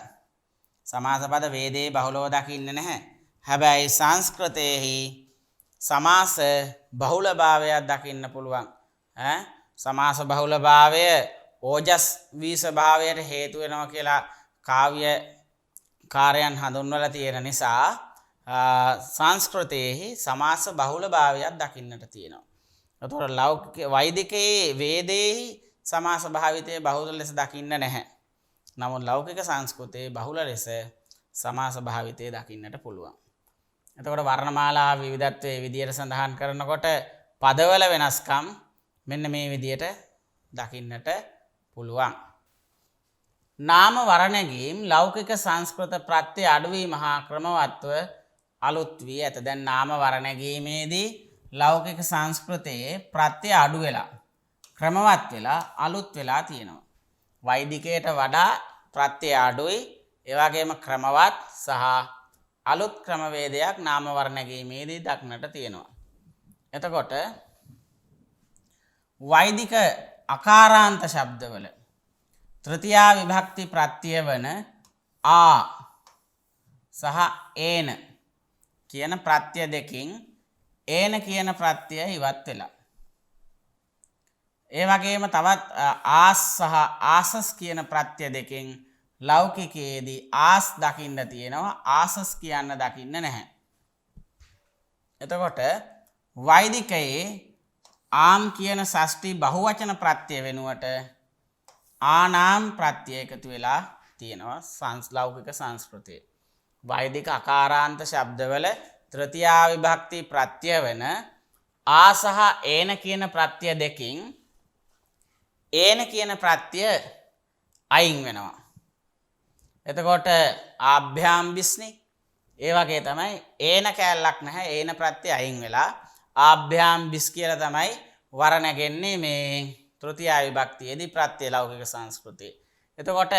සමාස පද වේදයේ බහුලව දකින්න නැහැ. හැබැයි සංස්කෘතයෙහි සමාස බහුලභාවයක් දකින්න පුළුවන්. සමාස බහුලභාවය ඕජස් වී ස්වභාවයට හේතු වෙනවා කියලා කාව්‍ය කාර්යයන් හඳුන්වලා තියෙන නිසා සංස්කෘතයෙහි සමාස බහුලභාවයක් දකින්නට තියෙනවා. එතකොට ලෞකික වෛදිකයේ වේදේහි සමාස භාවිතයේ බහුල ලෙස දකින්න නැහැ. නමුත් ලෞකික සංස්කෘතයේ බහුල ලෙස සමාස භාවිතයේ දකින්නට පුළුවන්. එතකොට වර්ණමාලා විවිධත්වයේ විදියට සඳහන් කරනකොට පදවල වෙනස්කම් මෙන්න මේ විදියට දකින්නට පුළුවන්. නාම වර්ණගීම් ලෞකික සංස්කෘත ප්‍රත්‍ය අඩුවීම හා ක්‍රමවත්ව අලුත් වී ඇත. දැන් නාම වර්ණගීමේදී ලෞකික සංස්කෘතයේ ප්‍රත්‍ය අඩු වෙලා ක්‍රමවත් වෙලා අලුත් වෙලා තියෙනවා. වෛදිකයට වඩා ප්‍රත්‍ය අඩුයි. ඒ වගේම ක්‍රමවත් සහ අලුත් ක්‍රමවේදයක් නාම වර්ණගීමේදී දක්නට තියෙනවා. එතකොට වෛදික අකාරාන්ත ශබ්දවල තෘතියා විභක්ති ප්‍රත්‍ය වන ආ සහ ඒන කියන ප්‍රත්‍ය දෙකින් ඒන කියන ප්‍රත්‍යය ඉවත් වෙලා. ඒ වගේම තවත් ආස් සහ ආසස් කියන ප්‍රත්‍ය දෙකින් ලෞකිකයේදී ආස් දකින්න තියෙනවා. ආසස් කියන්න දකින්න නැහැ. එතකොට වෛදිකයේ ආම් කියන ෂෂ්ටි බහුවචන ප්‍රත්‍ය වෙනුවට ආනාම් ප්‍රත්‍ය එකතු වෙලා තියෙනවා ලෞකික සංස්කෘතයේ. වෛදික අකාරාන්ත ශබ්දවල තෘතියා විභක්ති ප්‍රත්‍ය වෙන ආ සහ ඒන කියන ප්‍රත්‍ය දෙකින් ඒන කියන ප්‍රත්‍ය අයින් වෙනවා. එතකොට ආභ්‍යාම් බිස්නි ඒ වගේ තමයි ඒන කැලලක් නැහැ. ඒන ප්‍රත්‍ය අයින් වෙලා ආභ්‍යාම් බිස් කියලා තමයි වර නැගෙන්නේ මේ තෘතියා විභක්තියේදී ප්‍රත්‍ය ලෞකික සංස්කෘතියේ. එතකොට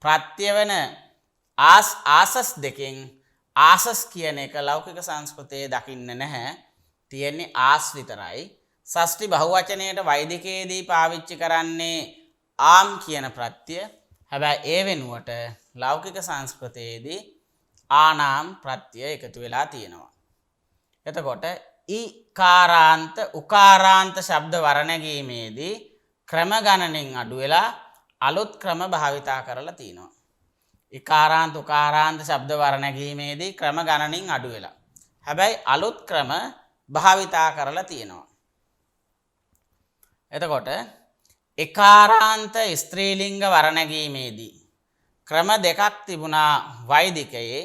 ප්‍රත්‍ය වෙන ආසස් දෙකෙන් ආසස් කියන එක ලෞකික සංස්කෘතියේ දකින්න නැහැ. තියෙන්නේ ආස් විතරයි. ෂෂ්ටි බහුවචනයට වෛදිකයේදී පාවිච්චි කරන්නේ ආම් කියන ප්‍රත්‍ය. හැබැයි ඒ වෙනුවට ලෞකික සංස්කෘතියේදී ආනාම් ප්‍රත්‍ය එකතු වෙලා තියෙනවා. එතකොට ඉකාරාන්ත උකාරාන්ත ශබ්ද වර්ණගීමේදී ක්‍රම ගණනෙන් අඩු වෙලා අලුත් ක්‍රම භාවිතා කරලා තියෙනවා. ඉකාරාන්ත උකාරාන්ත ශබ්ද වර්ණගීමේදී ක්‍රම ගණනින් අඩු වෙලා. හැබැයි අලුත් ක්‍රම භාවිතා කරලා තියෙනවා. එතකොට එකාරාන්ත ස්ත්‍රීලිංග වර්ණගීමේදී ක්‍රම දෙකක් තිබුණා වෛදිකයේ.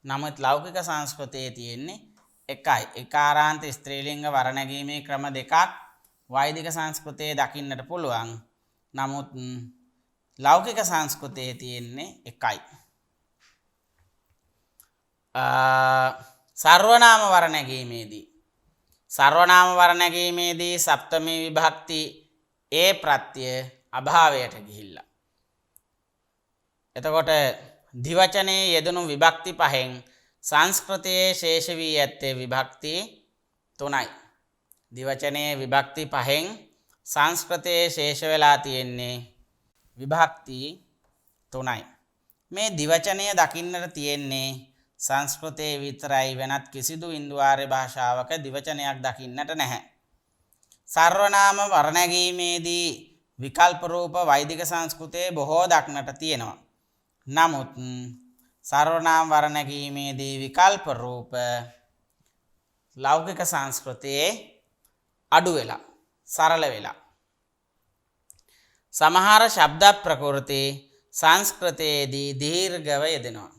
නමුත් ලෞකික සංස්කෘතියේ තියෙන්නේ එකයි. එකාරාන්ත ස්ත්‍රීලිංග වර්ණගීමේ ක්‍රම දෙකක් වෛදික සංස්කෘතියේ දකින්නට පුළුවන්. නමුත් ලෞකික සංස්කෘතියේ තියෙන්නේ එකයි. සර්වනාම වර්ණගීමේදී සර්වනාම වර්ණගීමේදී සප්තමී විභක්ති ඒ ප්‍රත්‍ය අභාවයට ගිහිල්ලා. එතකොට දිවචනයේ යෙදුණු විභක්ති පහෙන් සංස්කෘතයේ ශේෂ වී ඇත්තේ විභක්ති 3යි. දිවචනයේ විභක්ති 5න් සංස්කෘතයේ ශේෂ වෙලා තියෙන්නේ විභක්ති 3යි. මේ දිවචනය දකින්නට තියෙන්නේ සංස්කෘතයේ විතරයි, වෙනත් කිසිදු ඉන්දු ආර්ය භාෂාවක දිවචනයක් දකින්නට නැහැ. සර්වනාම වර්ණගීමේදී විකල්ප රූප වෛදික සංස්කෘතයේ බොහෝ දක්නට තියෙනවා. නමුත් සර්වනාම වර්ණගීමේදී විකල්ප රූප ලෞකික සංස්කෘතයේ අඩු වෙලා, සරල වෙලා. සමහර ශබ්ද ප්‍රකෘති සංස්කෘතයේදී දීර්ඝව යෙදෙනවා.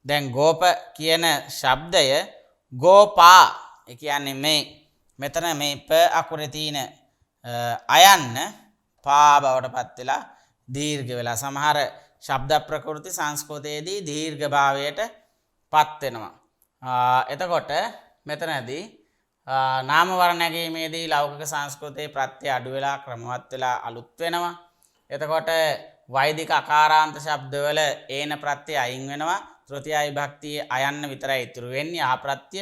දැන් ගෝප කියන ශබ්දය ගෝපා, ඒ කියන්නේ මෙතන මේ ප අකුරේ තියෙන අයන්න පා බවට පත් වෙලා දීර්ඝ වෙලා. සමහර ශබ්ද ප්‍රකෘති සංස්කෘතයේදී දීර්ඝ භාවයට පත් වෙනවා. එතකොට මෙතනදී නාම වර්ණගීමේදී ලෞකික සංස්කෘතයේ ප්‍රත්‍ය අඩු වෙලා ක්‍රමවත් වෙලා අලුත් වෙනවා. එතකොට වෛදික අකාරාන්ත ශබ්දවල ඒන ප්‍රත්‍ය අයින් වෙනවා. තෘතිය විභක්තියේ අයන්න විතරයි ඉතුරු වෙන්නේ, ආ ප්‍රත්‍ය.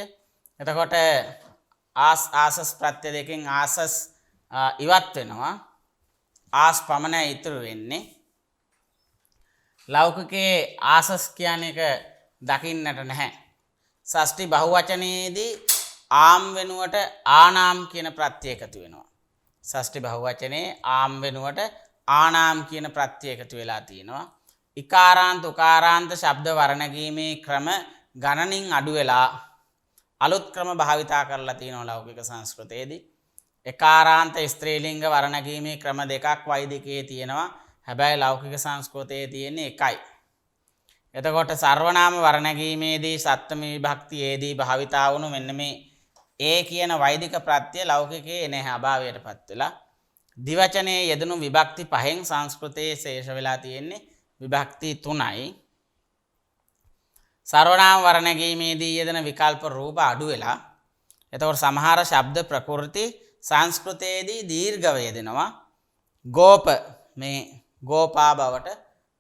එතකොට ආසස් ප්‍රත්‍ය දෙකෙන් ආසස් ඉවත් වෙනවා. ආස් පමණයි ඉතුරු වෙන්නේ. ලෞකිකයේ ආසස් කියන එක දකින්නට නැහැ. ෂෂ්ටි බහුවචනයේදී ආම් වෙනුවට ආනාම් කියන ප්‍රත්‍ය එකතු වෙනවා. ෂෂ්ටි බහුවචනයේ ආම් වෙනුවට ආනාම් කියන ප්‍රත්‍ය එකතු වෙලා තියෙනවා. ඉකාරාන්ත උකාරාන්ත ශබ්ද වර්ණගීමේ ක්‍රම ගණනින් අඩු වෙලා අලුත් ක්‍රම භාවිතා කරලා තියෙනවා ලෞකික සංස්කෘතයේදී. එකාරාන්ත ස්ත්‍රීලිංග වර්ණගීමේ ක්‍රම දෙකක් වෛදිකයේ තියෙනවා. හැබැයි ලෞකික සංස්කෘතයේ තියෙන්නේ එකයි. එතකොට සර්වනාම වර්ණගීමේදී සත්ත්වමි විභක්තියේදී භාවිතා වුණු මෙන්න මේ ඒ කියන වෛදික ප්‍රත්‍ය ලෞකිකයේ නැහැ, අභාවයට පත් වෙලා. දිවචනයේ යෙදුණු විභක්ති 5න් සංස්කෘතයේ ශේෂ වෙලා තියෙන්නේ විභක්ති 3යි. සර්වනාම වර්ණගීමේදී යෙදෙන විකල්ප රූප අඩු වෙලා. එතකොට සමහර ශබ්ද ප්‍රකෘති සංස්කෘතයේදී දීර්ඝව යෙදෙනවා. ගෝප මේ ගෝපා බවට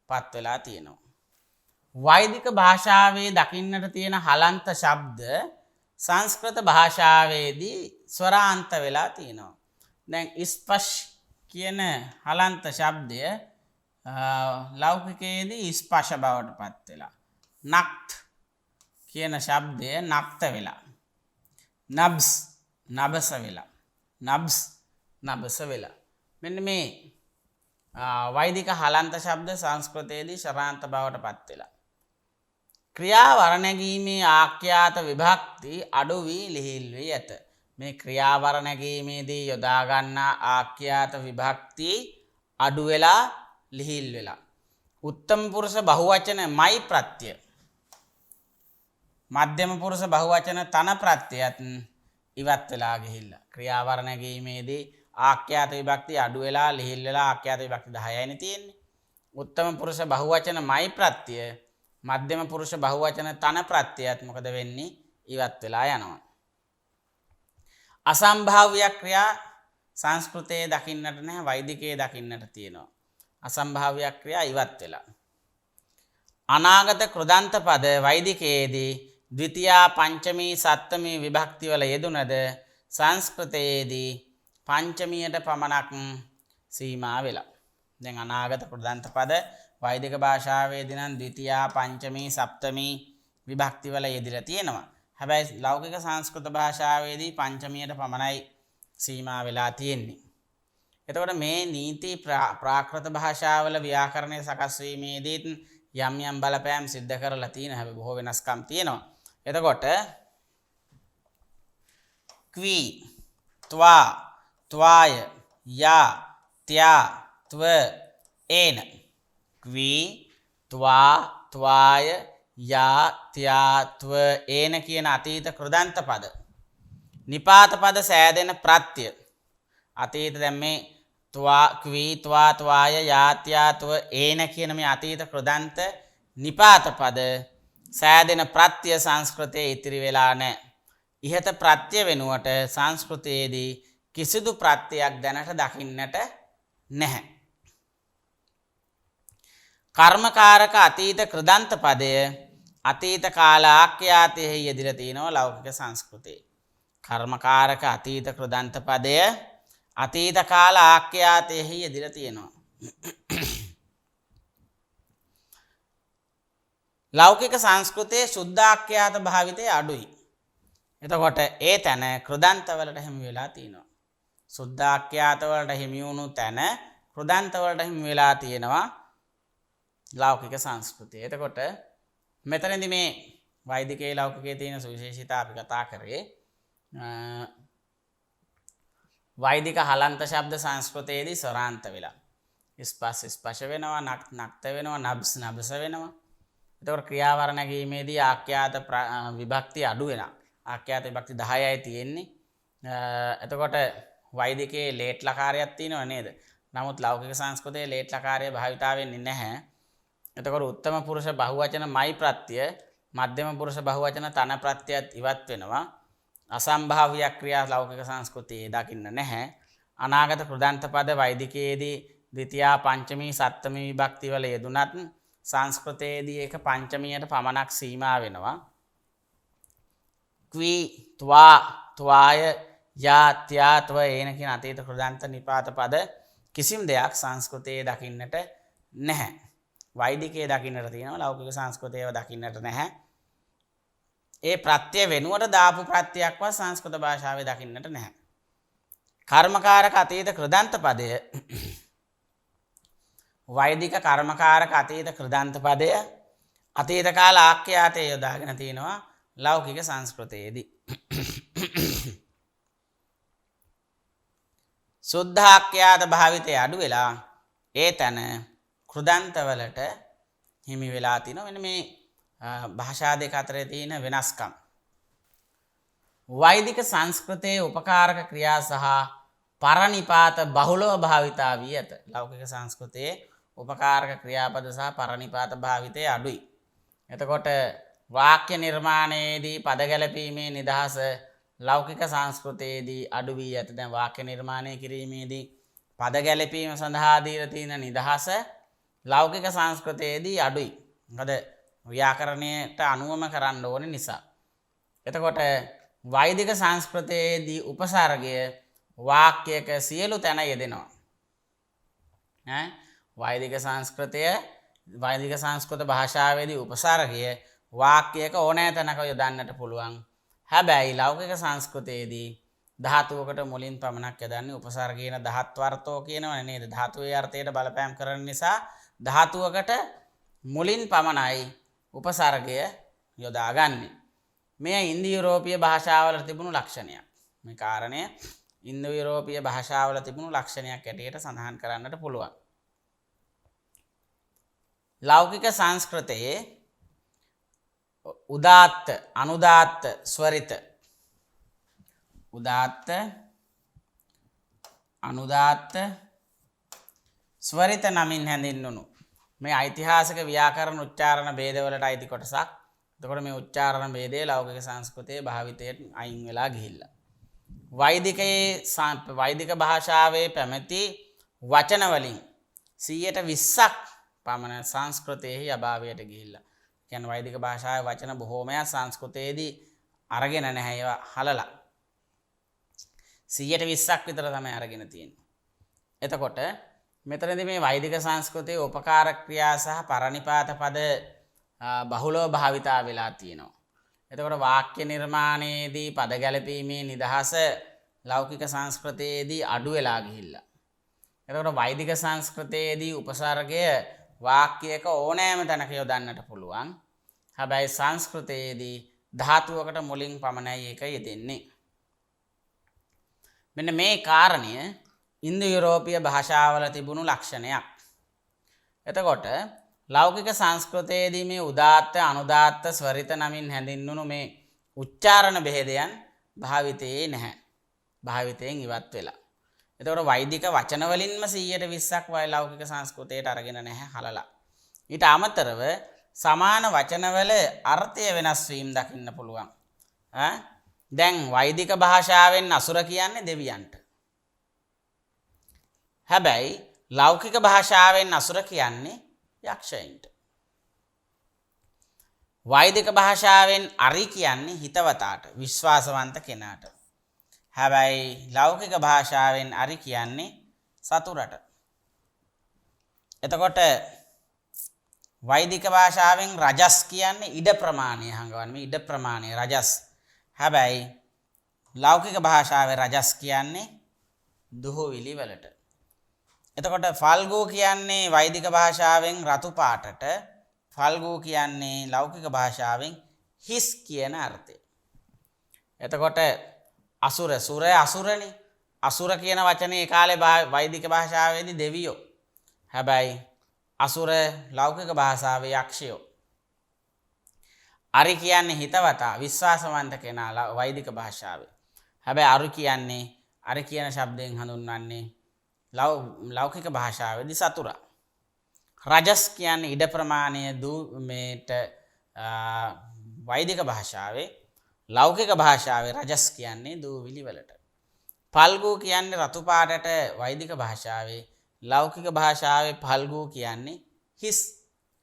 පත් වෙලා තියෙනවා. වෛදික භාෂාවේ දකින්නට තියෙන හලන්ත ශබ්ද සංස්කෘත භාෂාවේදී ස්වරාන්ත වෙලා තියෙනවා. දැන් ස්පර්ශ කියන හලන්ත ශබ්දය ලෞකිකයේදී ස්පර්ශ බවට පත් වෙලා. නක්ත් කියන ශබ්දය නක්ත වෙලා. නබ්ස් නබස වෙලා. නබ්ස් නබස වෙලා. මෙන්න මේ වෛදික හලන්ත ශබ්ද සංස්කෘතයේදී ශරාන්ත බවට පත් වෙලා. ක්‍රියා වර්ණගීමේ ආඛ්‍යාත විභක්ති අඩු වී ලිහිල් වී ඇත. මේ ක්‍රියා වර්ණගීමේදී යොදා ගන්නා ආඛ්‍යාත විභක්ති අඩු වෙලා ලිහිල් වෙලා. උත්තම පුරුෂ බහුවචන මයි ප්‍රත්‍ය, මධ්‍යම පුරුෂ බහුවචන තන ප්‍රත්‍යයත් ඉවත් වෙලා ගිහිල්ලා. ක්‍රියා වර්ණගීමේදී ආඛ්‍යාත විභක්ති අඩු වෙලා ලිහිල් වෙලා ආඛ්‍යාත විභක්ති 10යිනේ තියෙන්නේ. උත්තම පුරුෂ බහුවචන මයි ප්‍රත්‍ය, මධ්‍යම පුරුෂ බහුවචන තන ප්‍රත්‍යයත් මොකද වෙන්නේ? ඉවත් වෙලා යනවා. අසම්භාව්‍ය ක්‍රියා සංස්කෘතයේ දකින්නට නැහැ, වෛදිකයේ දකින්නට තියෙනවා. අසම්භාව්‍ය ක්‍රියා ඉවත් වෙලා. අනාගත කෘදන්ත පද වෛදිකයේදී ද්විතියා පංචමී සප්තමී විභක්ති වල යෙදුනද සංස්කෘතයේදී පංචමියට පමණක් සීමා වෙලා. දැන් අනාගත කෘදන්ත පද වෛදික භාෂාවේදී නම් ද්විතියා පංචමී සප්තමී විභක්ති වල යෙදিলা තියෙනවා. හැබැයි ලෞකික සංස්කෘත භාෂාවේදී පංචමියට පමණයි සීමා වෙලා තියෙන්නේ. එතකොට මේ නීති ප්‍රාකෘත භාෂාවල ව්‍යාකරණය සකස් වීමේදී යම් යම් බලපෑම් සිද්ධ කරලා තියෙන හැබැයි බොහෝ වෙනස්කම් තියෙනවා. එතකොට ක්වී ත්වා ත්වාය යා ත්‍යා ත්ව ඒන. ක්වී ත්වා ත්වාය යා ත්‍යා ත්ව ඒන කියන අතීත කෘදන්ත පද නිපාත පද සෑදෙන ප්‍රත්‍ය අතීත දැන් මේ ක්වී ත්වා ත්වාය යා ත්‍යා ත්ව ඒන කියන මේ අතීත කෘදන්ත නිපාත පද සෑදෙන ප්‍රත්‍ය සංස්කෘතයේ ඉතිරි වෙලා නැහැ. ඉහත ප්‍රත්‍ය වෙනුවට සංස්කෘතයේදී කිසිදු ප්‍රත්‍යක් දැනට දකින්නට නැහැ. කර්මකාරක අතීත කෘදන්ත පදය අතීත කාල ආඛ්‍යාතයෙහි යෙදিলা තියෙනවා ලෞකික සංස්කෘතියේ. කර්මකාරක අතීත කෘදන්ත පදය අතීත කාල ආඛ්‍යාතයෙහි යෙදিলা තියෙනවා. ලෞකික සංස්කෘතියේ සුද්ධාඛ්‍යාත භාවිතය අඩුයි. එතකොට ඒ තැන කෘදන්තවලට හිමි වෙලා තියෙනවා. සුද්ධාඛ්‍යාතවලට හිමි වුණු තැන කෘදන්තවලට හිමි වෙලා තියෙනවා ලෞකික සංස්කෘතිය. එතකොට මෙතනදී මේ වෛදිකයේ ලෞකිකයේ තියෙන සුවිශේෂීතා අපි කතා කරේ. වෛදික හලන්ත ශබ්ද සංස්කෘතයේදී ස්වරාන්ත වෙලා ස්පර්ශ වෙනවා, නක්ත වෙනවා, නබ්ස වෙනවා. එතකොට ක්‍රියාවර නැගීමේදී ආඛ්‍යාත විභක්ති අඩු වෙනවා. ආඛ්‍යාත විභක්ති 10යි තියෙන්නේ. එතකොට වෛදිකයේ ලේට් ලකාරයක් තියෙනව නේද? නමුත් ලෞකික සංස්කෘතයේ ලේට් ලකාරය භාවිතා වෙන්නේ නැහැ. එතකොට උත්තම පුරුෂ බහුවචන මයි ප්‍රත්‍ය, මධ්‍යම පුරුෂ බහුවචන තන ප්‍රත්‍යයත් ඉවත් වෙනවා. අසම්භාව්‍ය ක්‍රියා ලෞකික සංස්කෘතියේ දකින්න නැහැ. අනාගත කෘදන්ත පද වෛදිකයේදී ද්විතියා පංචමී සප්තමී විභක්ති වල යෙදුනත් සංස්කෘතයේදී ඒක පංචමියට පමණක් සීමා වෙනවා. ක්වි ත්වා ත්වාය යා ත්‍යා ත්ව එන කියන අතීත කෘදන්ත නිපාත පද කිසිම දෙයක් සංස්කෘතයේ දකින්නට නැහැ. වෛදිකයේ දකින්නට තියෙනවා, ලෞකික සංස්කෘතයේව දකින්නට නැහැ. ඒ ප්‍රත්‍ය වෙනුවට දාපු ප්‍රත්‍යයක්වත් සංස්කෘත භාෂාවේ දකින්නට නැහැ. කර්මකාරක අතීත කෘදන්ත පදය වෛදික කර්මකාරක අතීත කෘදන්ත පදය අතීත කාල ආඛ්‍යාතයේ යොදාගෙන තිනවා ලෞකික සංස්කෘතයේදී. සුද්ධාඛ්‍යාත භාවිතය අඩු වෙලා ඒ තැන කෘදන්තවලට හිමි වෙලා තිනවා. මෙන්න මේ භාෂා දෙක අතරේ තියෙන වෙනස්කම්. වෛදික සංස්කෘතයේ උපකාරක ක්‍රියා සහ පරනිපාත බහුලව භාවිතා වී ඇත. ලෞකික සංස්කෘතයේ උපකාරක ක්‍රියාපද සහ පරනිපාත භාවිතය අඩුයි. එතකොට වාක්‍ය නිර්මාණයේදී පද ගැලපීමේ නිදහස ලෞකික සංස්කෘතයේදී අඩු වී ඇත. දැන් වාක්‍ය නිර්මාණය කිරීමේදී පද ගැලපීම සඳහා දීලා තියෙන නිදහස ලෞකික සංස්කෘතයේදී අඩුයි. මොකද ව්‍යාකරණයට අනුවම කරන්න ඕනේ නිසා. එතකොට වෛදික සංස්කෘතයේදී උපසර්ගය වාක්‍යයක සියලු තැන යෙදෙනවා. වෛදික සංස්කෘත භාෂාවේදී උපසර්ගය වාක්‍යයක ඕනෑ තැනක යොදන්නට පුළුවන්. හැබැයි ලෞකික සංස්කෘතයේදී ධාතුවකට මුලින් පමණක් යොදන්නේ. උපසර්ගයන ධාත්වර්ථෝ කියනවා නේද? ධාතුවේ අර්ථයට බලපෑම් කරන නිසා ධාතුවකට මුලින් පමණයි උපසර්ගය යොදාගන්නේ. මේ ඉන්දු යුරෝපීය භාෂාවල තිබුණු ලක්ෂණයක්. මේ කාරණය ඉන්දු යුරෝපීය භාෂාවල තිබුණු ලක්ෂණයක් ඇටියට සඳහන් කරන්නට පුළුවන්. ලෞකික සංස්කෘතයේ උදාත්ත, අනුදාත්ත, ස්වරිත, උදාත්ත, අනුදාත්ත, ස්වරිත නමින් හැඳින්වුණු මේ ඓතිහාසික ව්‍යාකරණ උච්චාරණ භේදවලට අයිති කොටසක්. එතකොට මේ උච්චාරණ භේදය ලෞකික සංස්කෘතයේ භාවිතයට අයින් වෙලා ගිහිල්ලා. වෛදික භාෂාවේ පැමිණි වචන වලින් 120ක් පමණ සංස්කෘතයේහි අභාවයට ගිහිල්ලා. කියන්නේ වෛදික භාෂාවේ වචන බොහෝමයක් සංස්කෘතයේදී අරගෙන නැහැ. ඒවා හලලා 120ක් විතර තමයි අරගෙන තියෙන්නේ. එතකොට මෙතනදී මේ වෛදික සංස්කෘතයේ උපකාරක ක්‍රියා සහ පරනිපාත පද බහුලව භාවිතා වෙලා තියෙනවා. එතකොට වාක්‍ය නිර්මාණයේදී පද ගැලපීමේ නිදහස ලෞකික සංස්කෘතයේදී අඩු වෙලා ගිහිල්ලා. එතකොට වෛදික සංස්කෘතයේදී උපසර්ගය වාක්‍යයක ඕනෑම තැනක යොදන්නට පුළුවන්. හැබැයි සංස්කෘතයේදී ධාතුවකට මුලින් පමණයි ඒක යෙදෙන්නේ. මෙන්න මේ කාරණය ඉන්දු යුරෝපීය භාෂාවල තිබුණු ලක්ෂණයක්. එතකොට ලෞකික සංස්කෘතයේදී මේ උදාත්ත, අනුදාත්ත, ස්වරිත නමින් හැඳින්වුණු මේ උච්චාරණ බෙහෙදයන් භාවිතයේ නැහැ. භාවිතයෙන් ඉවත් වෙලා. එතකොට වෛදික වචන වලින්ම 120ක් ලෞකික සංස්කෘතයට අරගෙන නැහැ, හලලා. ඊට අමතරව සමාන වචනවල අර්ථය වෙනස් වීම දකින්න පුළුවන්. දැන් වෛදික භාෂාවෙන් අසුර කියන්නේ දෙවියන්ට. හැබැයි ලෞකික භාෂාවෙන් අසුර කියන්නේ යක්ෂයින්ට. වෛදික භාෂාවෙන් අරි කියන්නේ හිතවතාට, විශ්වාසවන්ත කෙනාට. හැබැයි ලෞකික භාෂාවෙන් අරි කියන්නේ සතුරට. එතකොට වෛදික භාෂාවෙන් රජස් කියන්නේ ඉඩ ප්‍රමාණය හංගවන්නේ. මේ ඉඩ ප්‍රමාණය රජස්. හැබැයි ලෞකික භාෂාවේ රජස් කියන්නේ දුහවිලි වලට. එතකොට ෆල්ගු කියන්නේ වෛදික භාෂාවෙන් රතු පාටට, ෆල්ගු කියන්නේ ලෞකික භාෂාවෙන් හිස් කියන අර්ථය. එතකොට අසුර, සුරය අසුරනේ. අසුර කියන වචනේ ඒ කාලේ වෛදික භාෂාවේදී දෙවියෝ. හැබැයි අසුර ලෞකික භාෂාවේ යක්ෂයෝ. අරි කියන්නේ හිතවතා, විශ්වාසවන්ත කෙනා වෛදික භාෂාවේ. හැබැයි අරි කියන ශබ්දයෙන් හඳුන්වන්නේ ලෞකික භාෂාවේදී සතුරා. රජස් කියන්නේ ඉඩ ප්‍රමාණය මේට වෛදික භාෂාවේ, ලෞකික භාෂාවේ රජස් කියන්නේ දූවිලි වලට. ෆල්ගු කියන්නේ රතු පාටට වෛදික භාෂාවේ, ලෞකික භාෂාවේ ෆල්ගු කියන්නේ හිස්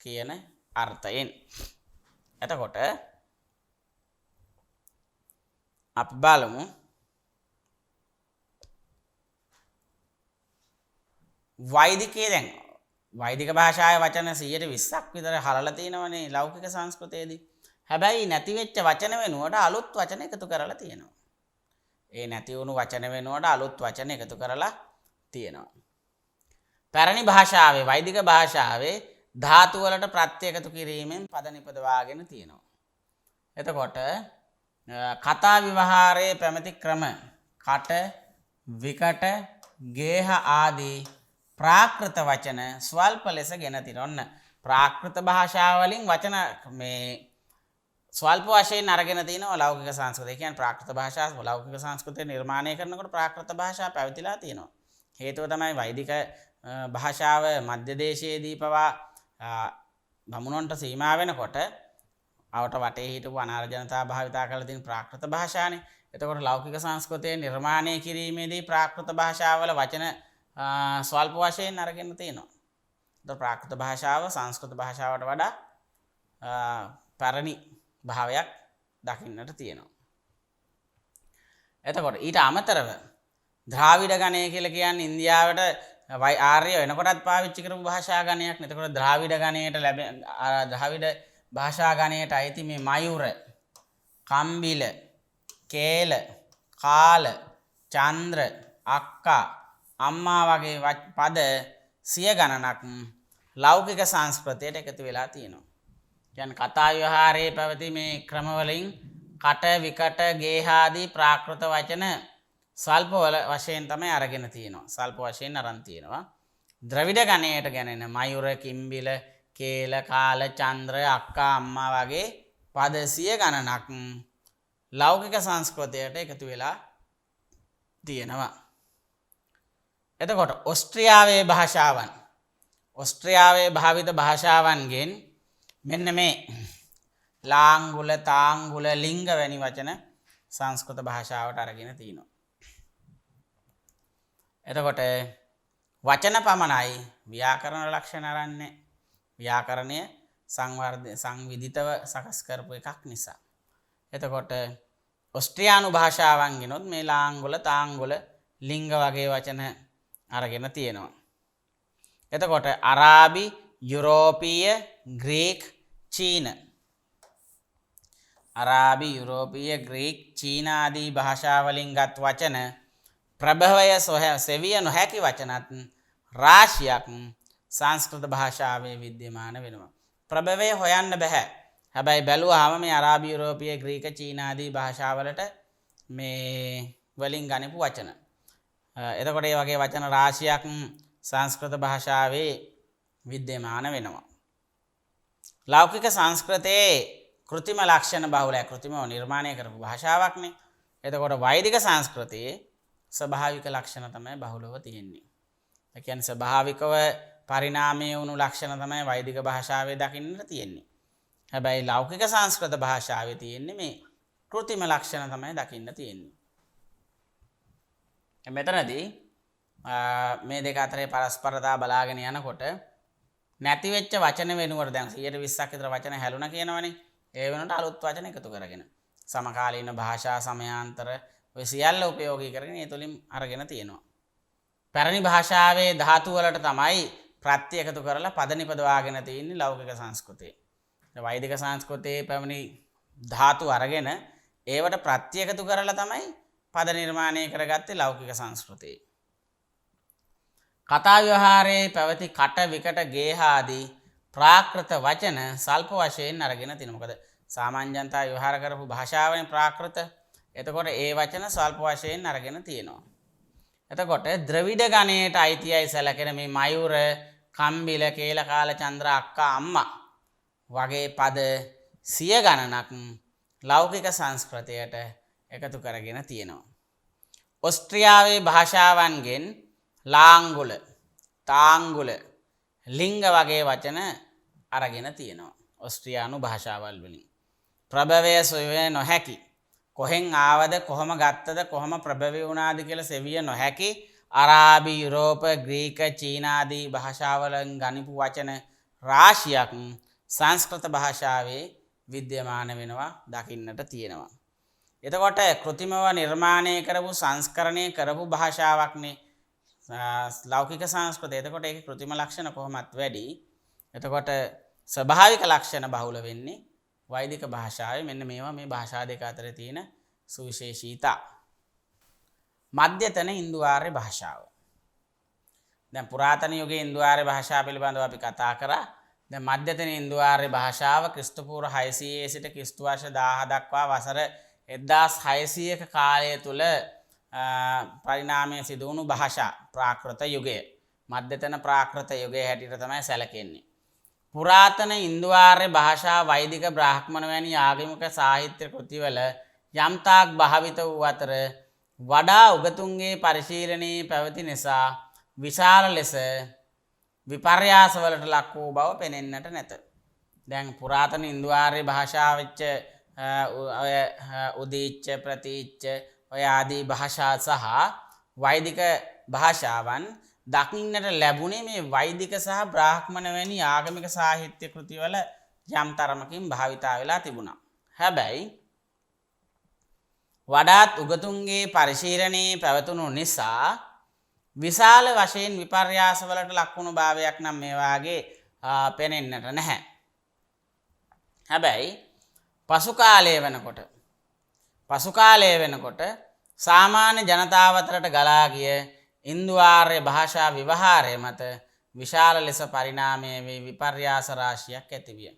කියන අර්ථයෙන්. එතකොට අපි බලමු වෛදිකයේ දැන් වෛදික භාෂාවේ වචන 120ක් විතර හරලා තිනවනේ ලෞකික සංස්කෘතයේදී. හැබැයි නැති වෙච්ච වචන වෙනුවට අලුත් වචන එකතු කරලා තියෙනවා. ඒ නැති වුණු වචන වෙනුවට අලුත් වචන එකතු කරලා තියෙනවා. පැරණි භාෂාවේ, වෛදික භාෂාවේ ධාතු වලට ප්‍රත්‍ය එකතු කිරීමෙන් පද නිපදවාගෙන තියෙනවා. එතකොට කතා විවහාරයේ පැමිති ක්‍රම කට, විකට, ගේහ ආදී ප්‍රාකෘත වචන ස්වල්ප ලෙස ගෙන තිරොන්න. ප්‍රාකෘත භාෂාවලින් වචන මේ ස්වල්ප වශයෙන් අරගෙන තිනවා ලෞකික සංස්කෘතිය. කියන්නේ ප්‍රාකෘත භාෂාව ලෞකික සංස්කෘතිය නිර්මාණය කරනකොට ප්‍රාකෘත භාෂා පැවතිලා තියෙනවා. හේතුව තමයි වෛදික භාෂාව මධ්‍ය දේශයේදී පවා බමුණන්ට සීමා වෙනකොට අවට වටේ හිටපු අනාර්ය ජනතාව භාවිතා කරලා තියෙන ප්‍රාකෘත භාෂානේ. එතකොට ලෞකික සංස්කෘතිය නිර්මාණය කිරීමේදී ප්‍රාකෘත භාෂාවල වචන ස්වල්ප වශයෙන් අරගෙන තියෙනවා. ඒතර ප්‍රාකෘත භාෂාව සංස්කෘත භාෂාවට වඩා පැරණි භාවයක් දකින්නට තියෙනවා. එතකොට ඊට අමතරව ද්‍රාවිඩ ගණය කියලා කියන්නේ ඉන්දියාවට ආර්ය වෙනකොටත් පාවිච්චි කරපු භාෂා ගණයක්. එතකොට ද්‍රාවිඩ ගණයට ද්‍රාවිඩ භාෂා ගණයට අයිති මේ මයුර, කම්බිල, කේල, කාල, චන්ද්‍ර, අක්කා, අම්මා වගේ පද සිය ගණනක් ලෞකික සංස්කෘතියට එකතු වෙලා තියෙනවා. කියන්නේ කතා විවහාරයේ පැවති මේ ක්‍රමවලින් කට, විකට, ගේහ ආදී ප්‍රාකෘත වචන සල්ප වශයෙන් තමයි අරගෙන තියෙනවා. සල්ප වශයෙන් අරන් තියෙනවා. ද්‍රවිඩ ගණයට ගැනෙන මයුර, කිම්බිල, කේල, කාල, චන්ද්‍ර, අක්කා, අම්මා වගේ පද සිය ගණනක් ලෞකික සංස්කෘතියට එකතු වෙලා තියෙනවා. එතකොට ඕස්ට්‍රියාවේ භාෂාවන්, ඕස්ට්‍රියාවේ භාවිත භාෂාවන්ගෙන් මෙන්න මේ ලාංගුල, තාංගුල, ලිංග වැනි වචන සංස්කෘත භාෂාවට අරගෙන තිනවා. එතකොට වචන පමණයි ව්‍යාකරණ ලක්ෂණ අරන්නේ. ව්‍යාකරණය සංවිධිතව සකස් කරපු එකක් නිසා. එතකොට ඕස්ට්‍රියානු භාෂාවන් ගෙනොත් මේ ලාංගුල, තාංගුල, ලිංග වගේ වචන අරගෙන තියෙනවා. එතකොට අරාබි, යුරෝපීය, ග්‍රීක්, චීන. අරාබි, යුරෝපීය, ග්‍රීක්, චීන ආදී භාෂාවලින් ගත් වචන ප්‍රභවය සෙවිය නොහැකි වචනත් රාශියක් සංස්කෘත භාෂාවේ විද්‍යමාන වෙනවා. ප්‍රභවය හොයන්න බෑ. හැබැයි බැලුවාම මේ අරාබි, යුරෝපීය, ග්‍රීක, චීන ආදී භාෂාවලට මේ වලින් ගනිපු වචන. එතකොට මේ වගේ වචන රාශියක් සංස්කෘත භාෂාවේ විද්‍යමාන වෙනවා. ලෞකික සංස්කෘතයේ කෘතිම ලක්ෂණ බහුලයි. කෘතිමව නිර්මාණය කරපු භාෂාවක්නේ. එතකොට වෛදික සංස්කෘතියේ ස්වභාවික ලක්ෂණ තමයි බහුලව තියෙන්නේ. ඒ කියන්නේ ස්වභාවිකව පරිණාමය වුණු ලක්ෂණ තමයි වෛදික භාෂාවේ දකින්නට තියෙන්නේ. හැබැයි ලෞකික සංස්කෘත භාෂාවේ තියෙන්නේ මේ කෘතිම ලක්ෂණ තමයි දකින්න තියෙන්නේ. මෙතනදී මේ දෙක අතරේ පරස්පරතාව බලාගෙන යනකොට නැති වෙච්ච වචන වෙනුවට දැන් 120ක් විතර වචන හැලුණා කියනවනේ. ඒ වෙනට අලුත් වචන එකතු කරගෙන සමකාලීන භාෂා සමයාන්තර ඔය සියල්ල උපයෝගී කරගෙන ඒ තුලින් අරගෙන තියෙනවා. පැරණි භාෂාවේ ධාතු වලට තමයි ප්‍රත්‍ය එකතු කරලා පද නිපදවාගෙන තියෙන්නේ ලෞකික සංස්කෘතියේ. වෛදික සංස්කෘතියේ පැමිණි ධාතු අරගෙන ඒවට ප්‍රත්‍ය එකතු කරලා තමයි පද නිර්මාණය කරගත්තේ ලෞකික සංස්කෘතියේ. කතා ව්‍යවහාරයේ පැවති කට විකට ගේහ ආදී ප්‍රාකෘත වචන සල්ප වශයෙන් අරගෙන තිනවා. මොකද සාමාන්‍ය ජනතාව ව්‍යවහාර කරපු භාෂාවනේ ප්‍රාකෘත. එතකොට ඒ වචන සල්ප වශයෙන් අරගෙන තියෙනවා. එතකොට ද්‍රවිඩ ගණයට අයිතියයි සැලකෙන මේ මයුර, කම්බිල, කේලකාල, චන්ද්‍ර, අක්කා, අම්මා වගේ පද 100 ගණනක් ලෞකික සංස්කෘතියට එකතු කරගෙන තියෙනවා. ඕස්ට්‍රියාවේ භාෂාවන්ගෙන් ලාංගුල, තාංගුල, ලිංග වගේ වචන අරගෙන තියෙනවා. ඕස්ට්‍රියානු භාෂාවල් වලින් ප්‍රභවය සොයවිය නොහැකි, කොහෙන් ආවද, කොහොම ගත්තද, කොහොම ප්‍රභවය වුණාද කියලා සෙවිය නොහැකි අරාබි, යුරෝප, ග්‍රීක, චීන ආදී භාෂාවලින් ගනිපු වචන රාශියක් සංස්කෘත භාෂාවේ විද්‍යමාන වෙනවා දකින්නට තියෙනවා. එතකොට කෘතිමව නිර්මාණය කරපු සංස්කරණය කරපු භාෂාවක්නේ ලෞකික සංස්කෘතිය. එතකොට ඒකේ කෘතිම ලක්ෂණ කොහොමත් වැඩි. එතකොට ස්වභාවික ලක්ෂණ බහුල වෙන්නේ වෛදික භාෂාවේ. මෙන්න මේවා මේ භාෂා දෙක අතර තියෙන සුවිශේෂීතා. මධ්‍යතන ඉන්දු ආර්ය භාෂාව. දැන් පුරාතන යුගයේ ඉන්දු ආර්ය භාෂාව පිළිබඳව අපි කතා කරා. දැන් මධ්‍යතන ඉන්දු ආර්ය භාෂාව ක්‍රිස්තු පූර්ව 600 සිට ක්‍රිස්තු වර්ෂ 1000 දක්වා වසර 1600ක කාලය තුල පරිණාමය සිදු වුණු භාෂා ප්‍රාකෘත යුගය. මධ්‍යතන ප්‍රාකෘත යුගයේ හැටියට තමයි සැලකෙන්නේ. පුරාතන ඉන්දු ආර්ය භාෂා වෛදික බ්‍රාහ්මණ වැනි ආගමික සාහිත්‍ය කෘතිවල යම්තාක් භාවිත වූ අතර වඩා උගතුන්ගේ පරිශීලනයේ පැවති නිසා විශාල ලෙස විපර්යාසවලට ලක් වූ බව පෙනෙන්නට නැත. දැන් පුරාතන ඉන්දු ආර්ය භාෂාව වෙච්ච උදීච්ච, ප්‍රතිච්ච ඔය ආදී භාෂා සහ වෛදික භාෂාවන් දකින්නට ලැබුණේ මේ වෛදික සහ බ්‍රාහ්මණ වැනි ආගමික සාහිත්‍ය කෘතිවල යම් තරමකින් භාවිතා වෙලා තිබුණා. හැබැයි වඩාත් උගතුන්ගේ පරිශීලනයේ පැවතුණු නිසා විශාල වශයෙන් විපර්යාසවලට ලක්වුණු භාවයක් නම් මේ වාගේ පෙනෙන්නට නැහැ. හැබැයි පසු කාලය වෙනකොට සාමාන්‍ය ජනතාව අතරට ගලා ගිය ඉන්දු ආර්ය භාෂා විවහාරය මත විශාල ලෙස පරිණාමය වී විපර්යාස රාශියක් ඇතිවිය.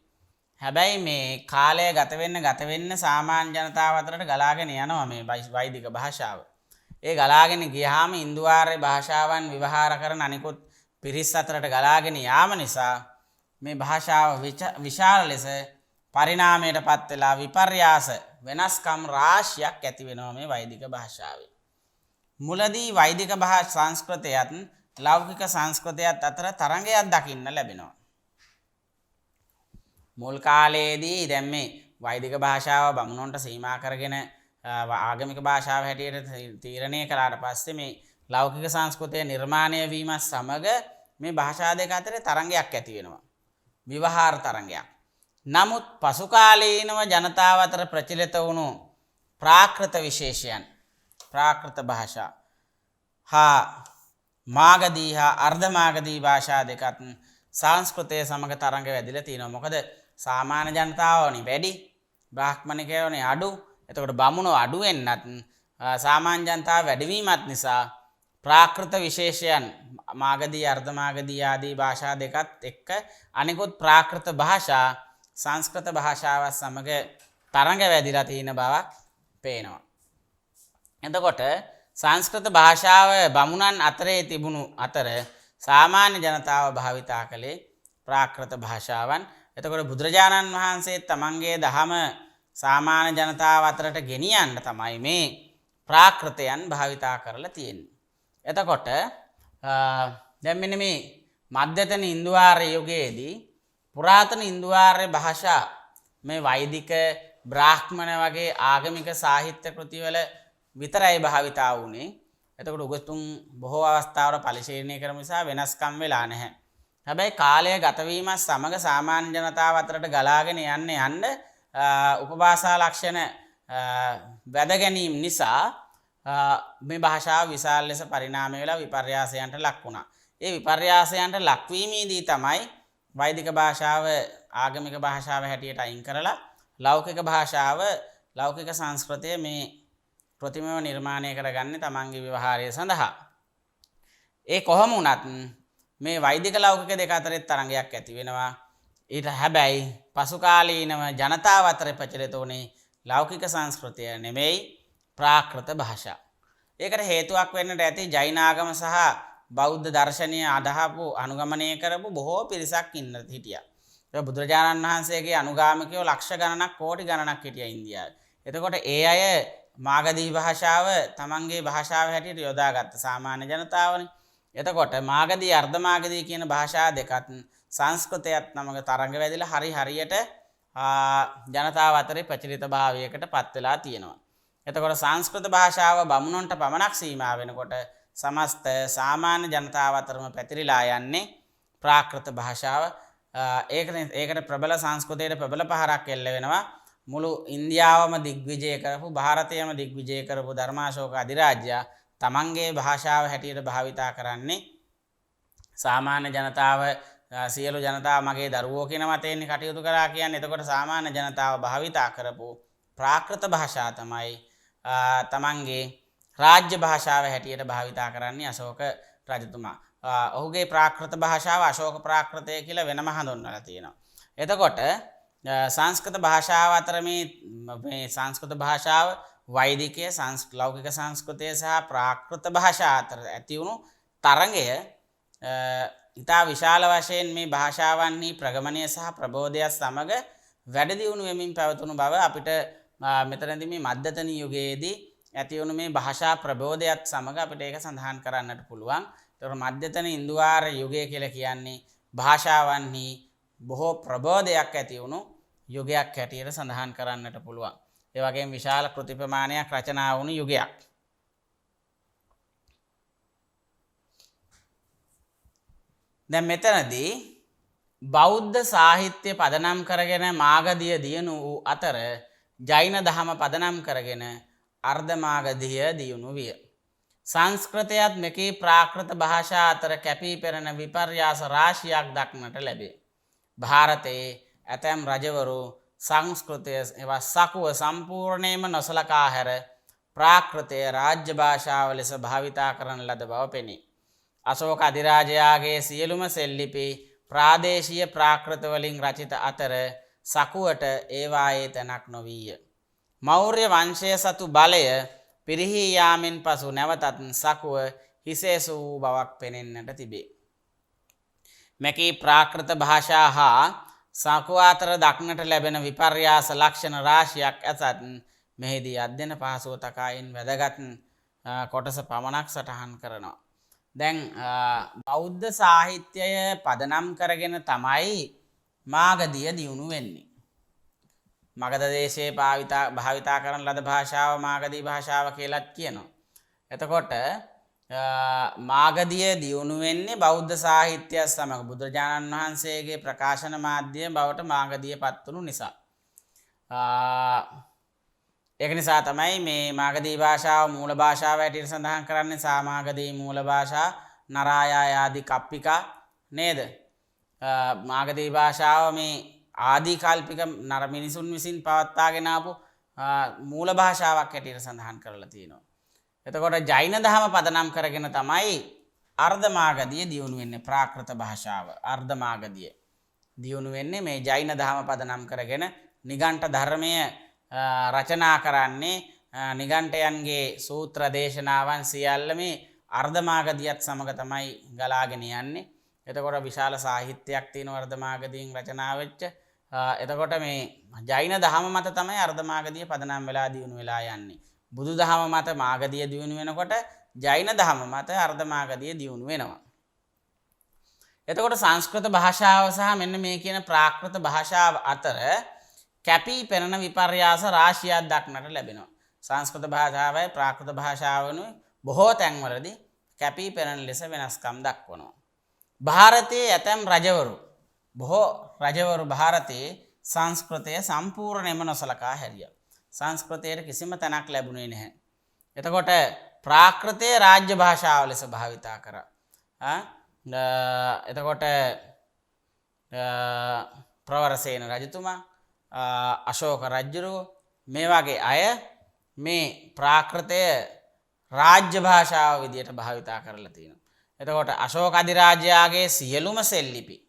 හැබැයි මේ කාලය ගත වෙන්න සාමාන්‍ය ජනතාව අතරට ගලාගෙන යනවා මේ වෛදික භාෂාව. ඒ ගලාගෙන ගියාම ඉන්දු ආර්ය භාෂාවන් විවහාර කරන අනිකුත් පිරිස් අතරට ගලාගෙන යාම නිසා මේ භාෂාව විශාල ලෙස පරිණාමයට පත් වෙලා විපර්යාස වෙනස්කම් රාශියක් ඇති වෙනවා මේ වෛදික භාෂාවේ. මුලදී වෛදික සංස්කෘතයත් ලෞකික සංස්කෘතයත් අතර තරංගයක් දකින්න ලැබෙනවා. මුල් කාලයේදී දැන් මේ වෛදික භාෂාව බමුණොන්ට සීමා කරගෙන ආගමික භාෂාව හැටියට තීරණය කළාට පස්සේ මේ ලෞකික සංස්කෘතිය නිර්මාණය වීම සමග මේ භාෂා දෙක අතර තරංගයක් ඇති වෙනවා. විවහාර තරංගයක්. නමුත් පසු කාලීනව ජනතාව අතර ප්‍රචලිත වුණු ප්‍රාකෘත විශේෂයන්, ප්‍රාකෘත භාෂා හා මාගදී හා අර්ධ මාගදී භාෂා දෙකත් සංස්කෘතය සමග තරංග වැදිලා තියෙනවා. මොකද සාමාන්‍ය ජනතාවනේ වැඩි, බ්‍රාහ්මණිකයෝනේ අඩු. එතකොට බමුණෝ අඩු වෙන්නත් සාමාන්‍ය ජනතාව වැඩිවීමත් නිසා ප්‍රාකෘත විශේෂයන් මාගදී අර්ධ මාගදී ආදී භාෂා දෙකත් එක්ක අනිකුත් ප්‍රාකෘත භාෂා සංස්කෘත භාෂාව සමග තරංග වැදිලා තියෙන බවක් පේනවා. එතකොට සංස්කෘත භාෂාව බමුණන් අතරේ තිබුණු අතර සාමාන්‍ය ජනතාව භාවිතා කළේ ප්‍රාකෘත භාෂාවන්. එතකොට බුදුරජාණන් වහන්සේ තමන්ගේ දහම සාමාන්‍ය ජනතාව අතරට ගෙනියන්න තමයි මේ ප්‍රාකෘතයන් භාවිතා කරලා තියෙන්නේ. එතකොට දැන් මෙන්න මේ මධ්‍යතන ඉන්දු ආර්ය යුගයේදී පුරාතන ඉන්දු ආර්ය භාෂා මේ වෛදික බ්‍රාහ්මණ වගේ ආගමික සාහිත්‍ය කෘතිවල විතරයි භාවිතා වුණේ. එතකොට උගතුන් බොහෝ අවස්ථාවල පරිශීලනය කරන නිසා වෙනස්කම් වෙලා නැහැ. හැබැයි කාලය ගත වීමත් සමග සාමාන්‍ය ජනතාව අතරට ගලාගෙන යන්න උපභාෂා ලක්ෂණ වැද ගැනීම නිසා මේ භාෂාව විශාල ලෙස පරිණාමය වෙලා විපර්යාසයන්ට ලක් වුණා. ඒ විපර්යාසයන්ට ලක්වීමේදී තමයි වෛදික භාෂාව ආගමික භාෂාව හැටියට අයින් කරලා ලෞකික භාෂාව ලෞකික සංස්කෘතිය මේ ප්‍රතිමව නිර්මාණය කරගන්නේ තමන්ගේ ව්‍යවහාරය සඳහා. ඒ කොහොම වුණත් මේ වෛදික ලෞකික දෙක අතරේ තරංගයක් ඇති වෙනවා. ඊට හැබැයි පසු කාලීනව ජනතාව අතර ප්‍රචලිත වුණේ ලෞකික සංස්කෘතිය නෙමෙයි ප්‍රාකෘත භාෂා. ඒකට හේතුවක් වෙන්නට ඇති ජෛන ආගම සහ බෞද්ධ දර්ශනය අදහපු අනුගමනය කරපු බොහෝ පිරිසක් ඉන්න හිටියා. ඒ බුදුරජාණන් වහන්සේගේ අනුගාමිකයෝ ලක්ෂ ගණනක් කෝටි ගණනක් හිටියා ඉන්දියාවේ. එතකොට ඒ අය මාගධී භාෂාව තමන්ගේ භාෂාව හැටියට යොදාගත්ත සාමාන්‍ය ජනතාවනේ. එතකොට මාගධී අර්ධමාගධී කියන භාෂා දෙකත් සංස්කෘතයත් නමක තරංග වැදිලා හරියට ජනතාව අතරේ ප්‍රචලිත භාවයකට පත් වෙලා තියෙනවා. එතකොට සංස්කෘත භාෂාව බමුණන්ට පමණක් සීමා වෙනකොට සමස්ත සාමාන්‍ය ජනතාව අතරම පැතිරිලා යන්නේ ප්‍රාකෘත භාෂාව. ඒකට ප්‍රබල සංස්කෘතයට ප්‍රබල පහරක් එල්ල වෙනවා. මුළු ඉන්දියාවම දිග්විජය කරපු ಭಾರತයම දිග්විජය කරපු ධර්මාශෝක අධිරාජ්‍යයා තමන්ගේ භාෂාව හැටියට භාවිතා කරන්නේ සාමාන්‍ය ජනතාව සියලු ජනතාව මගේ දරුවෝ කියන මතයෙන් කටයුතු කරා කියන්නේ. එතකොට සාමාන්‍ය ජනතාව භාවිතා කරපු ප්‍රාකෘත භාෂාව තමයි තමන්ගේ රාජ්‍ය භාෂාව හැටියට භාවිතා කරන්නේ අශෝක රජතුමා. ඔහුගේ ප්‍රාකෘත භාෂාව අශෝක ප්‍රාකෘතය කියලා වෙනම හඳුන්වලා තියෙනවා. එතකොට සංස්කෘත භාෂාව අතර මේ සංස්කෘත භාෂාව වෛදිකය ලෞකික සංස්කෘතිය සහ ප්‍රාකෘත භාෂා අතර ඇති වුණු තරඟය ඉතා විශාල වශයෙන් මේ භාෂාවන්හි ප්‍රගමනය සහ ප්‍රබෝධයත් සමග වැඩ දියුණු වෙමින් පැවතුණු බව අපිට මෙතනදී මේ මධ්‍යතන යුගයේදී ඇති වුණු මේ භාෂා ප්‍රබෝධයත් සමග අපිට ඒක සඳහන් කරන්නට පුළුවන්. ඒතකොට මධ්‍යතන ඉන්දුආර යුගය කියලා කියන්නේ භාෂාවන්හි බොහෝ ප්‍රබෝධයක් ඇති වුණු යුගයක් හැටියට සඳහන් කරන්නට පුළුවන්. ඒ වගේම විශාල කෘති ප්‍රමාණයක් රචනා වුණු යුගයක්. දැන් මෙතනදී බෞද්ධ සාහිත්‍ය පදනම් කරගෙන මාගධිය දියුණු වූ අතර ජෛන දහම පදනම් කරගෙන අර්ධමාගධිය දියුණු විය. සංස්කෘතයත් මෙකී ප්‍රාකෘත භාෂා අතර කැපී පෙනෙන විපර්යාස රාශියක් දක්නට ලැබේ. ಭಾರತයේ ඇතැම් රජවරු සංස්කෘතය සකුව සම්පූර්ණයෙන්ම නොසලකා හැර ප්‍රාකෘතය රාජ්‍ය භාෂාව ලෙස භාවිතා කරන ලද බව පෙනේ. අශෝක අධිරාජයාගේ සියලුම සෙල්ලිපි ප්‍රාදේශීය ප්‍රාකෘත වලින් රචිත අතර සකුවට ඒවායේ තැනක් නොවීය. මෞර්ය වංශය සතු බලය පිරිහී යාමෙන් පසු නැවතත් සකුව හිසේසු වූ බවක් පෙනෙන්නට තිබේ. මෙකී ප්‍රාකෘත භාෂා හා සකුව අතර දක්නට ලැබෙන විපර්යාස ලක්ෂණ රාශියක් ඇතත් මෙහිදී අධ්‍යයන පහසුව තකායින් වැදගත් කොටස පමණක් සටහන් කරනවා. දැන් බෞද්ධ සාහිත්‍යය පදනම් කරගෙන තමයි මාගධිය දියුණු වෙන්නේ. මගධ දේශයේ භාවිතා කරන ලද භාෂාව මාගධී භාෂාව කියලාත් කියනවා. එතකොට මාගධිය දියුණු වෙන්නේ බෞද්ධ සාහිත්‍යය සමග බුදුරජාණන් වහන්සේගේ ප්‍රකාශන මාධ්‍යය බවට මාගධිය පත් වුණු නිසා. ඒක නිසා තමයි මේ මාගධී භාෂාව මූල භාෂාව හැටියට සඳහන් කරන්නේ සාමාගධී මූල භාෂා නරායා ආදී කප්පිකා නේද? මාගධී භාෂාව මේ ආදී කල්පික නර මිනිසුන් විසින් පවත්වාගෙන ආපු මූල භාෂාවක් හැටියට සඳහන් කරලා තියෙනවා. එතකොට ජෛන දහම පදනම් කරගෙන තමයි අර්ධමාගධිය දියුණු වෙන්නේ. ප්‍රාකෘත භාෂාව අර්ධමාගධිය දියුණු වෙන්නේ මේ ජෛන දහම පදනම් කරගෙන නිගණ්ඨ ධර්මය රචනා කරන්නේ නිගණ්ඨයන්ගේ සූත්‍ර දේශනාවන් සියල්ල මේ අර්ධමාගධියත් සමග තමයි ගලාගෙන යන්නේ. එතකොට විශාල සාහිත්‍යයක් තියෙන අර්ධමාගධියෙන් රචනා වෙච්ච. එතකොට මේ ජෛන දහම මත තමයි අර්ධමාගධිය පදනම් වෙලා දියුණු වෙලා යන්නේ. බුදු දහම මත මාගධිය දියුණු වෙනකොට ජෛන දහම මත අර්ධමාගධිය දියුණු වෙනවා. එතකොට සංස්කෘත භාෂාව සහ මෙන්න මේ කියන ප්‍රාකෘත භාෂාව අතර කැපී පෙනෙන විපර්යාස රාශියක් දක්නට ලැබෙනවා. සංස්කෘත භාෂාවයි ප්‍රාකෘත භාෂාවනුයි බොහෝ තැන්වලදී කැපී පෙනෙන ලෙස වෙනස්කම් දක්වනවා. ಭಾರತයේ ඇතැම් රජවරු බොහෝ රජවරු ಭಾರತයේ සංස්කෘතය සම්පූර්ණයෙන්ම නොසලකා හැරියා. සංස්කෘතයට කිසිම තැනක් ලැබුණේ නැහැ. එතකොට ප්‍රාකෘතය රාජ්‍ය භාෂාව ලෙස භාවිතා කරා. එතකොට ප්‍රවරසේන රජතුමා, අශෝක රජුරෝ මේ වගේ අය මේ ප්‍රාකෘතය රාජ්‍ය භාෂාව විදියට භාවිතා කරලා තියෙනවා. එතකොට අශෝක අධිරාජයාගේ සියලුම සෙල්ලිපි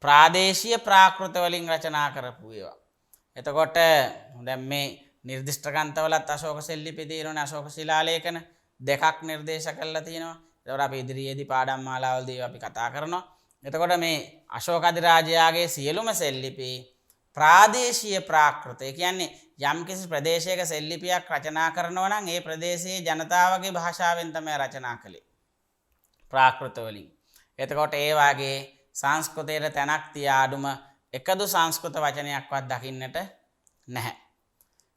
ප්‍රාදේශීය ප්‍රාකෘත වලින් රචනා කරපු ඒවා. එතකොට දැන් මේ නිර්දිෂ්ඨ ග්‍රන්ථවලත් අශෝක සෙල්ලිපි තියෙනවනේ, අශෝක ශිලාලේඛන දෙකක් නිර්දේශ කරලා තියෙනවා. ඒතකොට අපි ඉදිරියේදී පාඩම් මාලාවලදී අපි කතා කරනවා. එතකොට මේ අශෝක අධිරාජයාගේ සියලුම සෙල්ලිපි ප්‍රාදේශීය ප්‍රාකෘත. ඒ කියන්නේ යම්කිසි ප්‍රදේශයක සෙල්ලිපියක් රචනා කරනවා නම් ඒ ප්‍රදේශයේ ජනතාවගේ භාෂාවෙන් තමයි රචනා කළේ. ප්‍රාකෘත වලින්. එතකොට ඒ වාගේ සංස්කෘතයේ තැනක් තියා අඩුම එකදු සංස්කෘත වචනයක්වත් දකින්නට නැහැ.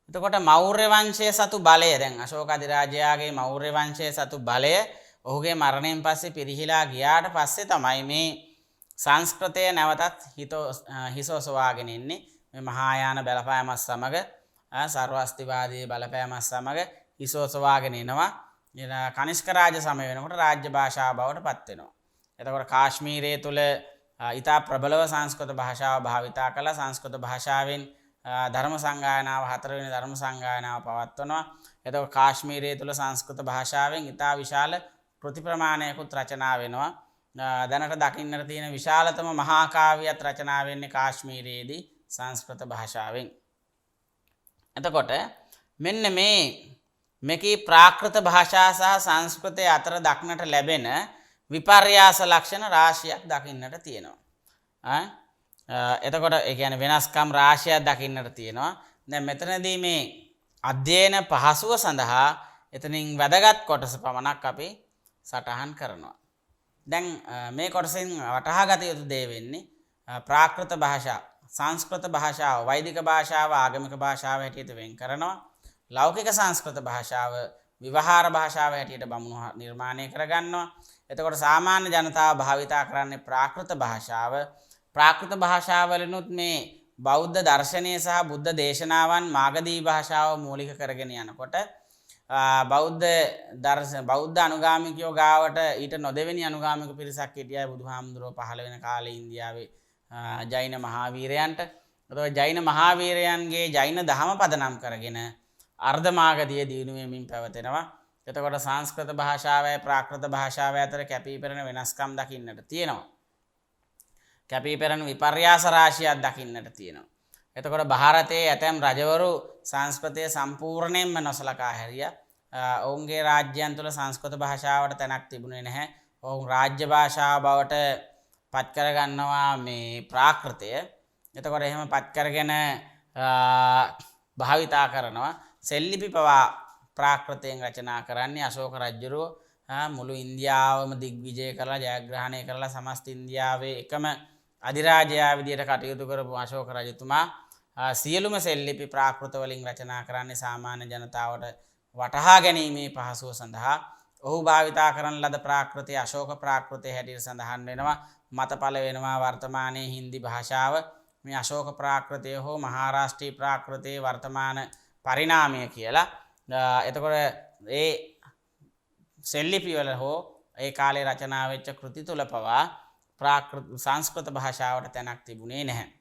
එතකොට මෞර්ය වංශයේ සතු බලය, දැන් අශෝක අධිරාජයාගේ මෞර්ය වංශයේ සතු බලය ඔහුගේ මරණයෙන් පස්සේ පිරිහිලා ගියාට පස්සේ තමයි මේ සංස්කෘතය නැවතත් හිසෝසවාගෙන ඉන්නේ. මේ මහායාන බලපෑමත් සමග සර්වස්තිවාදී බලපෑමත් සමග හිසෝසවාගෙන එනවා. කනිෂ්ක රාජ සමය වෙනකොට රාජ්‍ය භාෂාව බවට පත් වෙනවා. එතකොට කාශ්මීරයේ තුල ඉතා ප්‍රබලව සංස්කෘත භාෂාව භාවිතා කළා. සංස්කෘත භාෂාවෙන් ධර්ම සංගායනාව, හතරවෙනි ධර්ම සංගායනාව පවත්වනවා. එතකොට කාශ්මීරයේ තුල සංස්කෘත භාෂාවෙන් ඉතා විශාල කෘති ප්‍රමාණයකුත් රචනා වෙනවා. දැනට දකින්නට තියෙන විශාලතම මහා කාව්‍යයක් රචනා වෙන්නේ කාශ්මීරයේදී සංස්කෘත භාෂාවෙන්. එතකොට මෙන්න මේකේ ප්‍රාකෘත භාෂා සහ සංස්කෘතය අතර දක්නට ලැබෙන විපර්යාස ලක්ෂණ රාශියක් දකින්නට තියෙනවා. එතකොට ඒ කියන්නේ වෙනස්කම් රාශියක් දකින්නට තියෙනවා. දැන් මෙතනදී මේ අධ්‍යයන පහසුව සඳහා එතනින් වැදගත් කොටස පමණක් අපි සටහන් කරනවා. දැන් මේ කොටසෙන් වටහා ගත යුතු දේ වෙන්නේ ප්‍රාකෘත භාෂා, සංස්කෘත භාෂාව, වෛදික භාෂාව, ආගමික භාෂාව හැටියට වෙන් කරනවා. ලෞකික සංස්කෘත භාෂාව විවහාර භාෂාව හැටියට බමුණු නිර්මාණය කරගන්නවා. එතකොට සාමාන්‍ය ජනතාව භාවිතා කරන්නේ ප්‍රාකෘත භාෂාව. ප්‍රාකෘත භාෂාවලිනුත් මේ බෞද්ධ දර්ශනය සහ බුද්ධ දේශනාවන් මාගධී භාෂාව මූලික කරගෙන යනකොට බෞද්ධ අනුගාමිකයෝ ගාවට ඊට නොදෙවෙනි අනුගාමික පිරිසක් හිටියයි බුදුහාමුදුරුවෝ පහළ වෙන කාලේ ඉන්දියාවේ ජෛන මහාවීරයන්ට. එතකොට ජෛන මහාවීරයන්ගේ ජෛන දහම පදනම් කරගෙන අර්ධමාගධිය දියුණු වෙමින් පැවතෙනවා. එතකොට සංස්කෘත භාෂාවයි ප්‍රාකෘත භාෂාවයි අතර කැපී පෙනෙන වෙනස්කම් දකින්නට තියෙනවා. කැපී පෙනෙන විපර්යාස රාශියක් දකින්නට තියෙනවා. එතකොට ಭಾರತයේ ඇතැම් රජවරු සංස්කෘතය සම්පූර්ණයෙන්ම නොසලකා හැරියා. ඔවුන්ගේ රාජ්‍යයන් තුළ සංස්කෘත භාෂාවට තැනක් තිබුණේ නැහැ. ඔවුන් රාජ්‍ය භාෂාව බවට පත් කරගන්නවා මේ ප්‍රාකෘතය. එතකොට එහෙම පත් කරගෙන භාවිතා කරනවා. සෙල්ලිපි පවා ප්‍රාකෘතයෙන් රචනා කරන්නේ අශෝක රජුරෝ මුළු ඉන්දියාවම දිග්විජය කරලා ජයග්‍රහණය කරලා සමස්ත ඉන්දියාවේ එකම අධිරාජයා විදියට කටයුතු කරපු අශෝක රජතුමා සියලුම සෙල්ලිපි ප්‍රාකෘත වලින් රචනා කරන්නේ සාමාන්‍ය ජනතාවට වටහා ගැනීමේ පහසුව සඳහා. ඔහු භාවිතා කරන ලද ප්‍රාකෘතය අශෝක ප්‍රාකෘතය හැටියට සඳහන් වෙනවා. මතපල වෙනවා වර්තමානයේ හින්දි භාෂාව. මේ අශෝක ප්‍රාකෘතය හෝ මහාරාෂ්ට්‍රීය ප්‍රාකෘතයේ වර්තමාන පරිණාමය කියලා. එතකොට ඒ සෙල්ලිපි වල හෝ ඒ කාලේ රචනා වෙච්ච කෘති තුල පවා සංස්කෘත භාෂාවට තැනක් තිබුණේ නැහැ.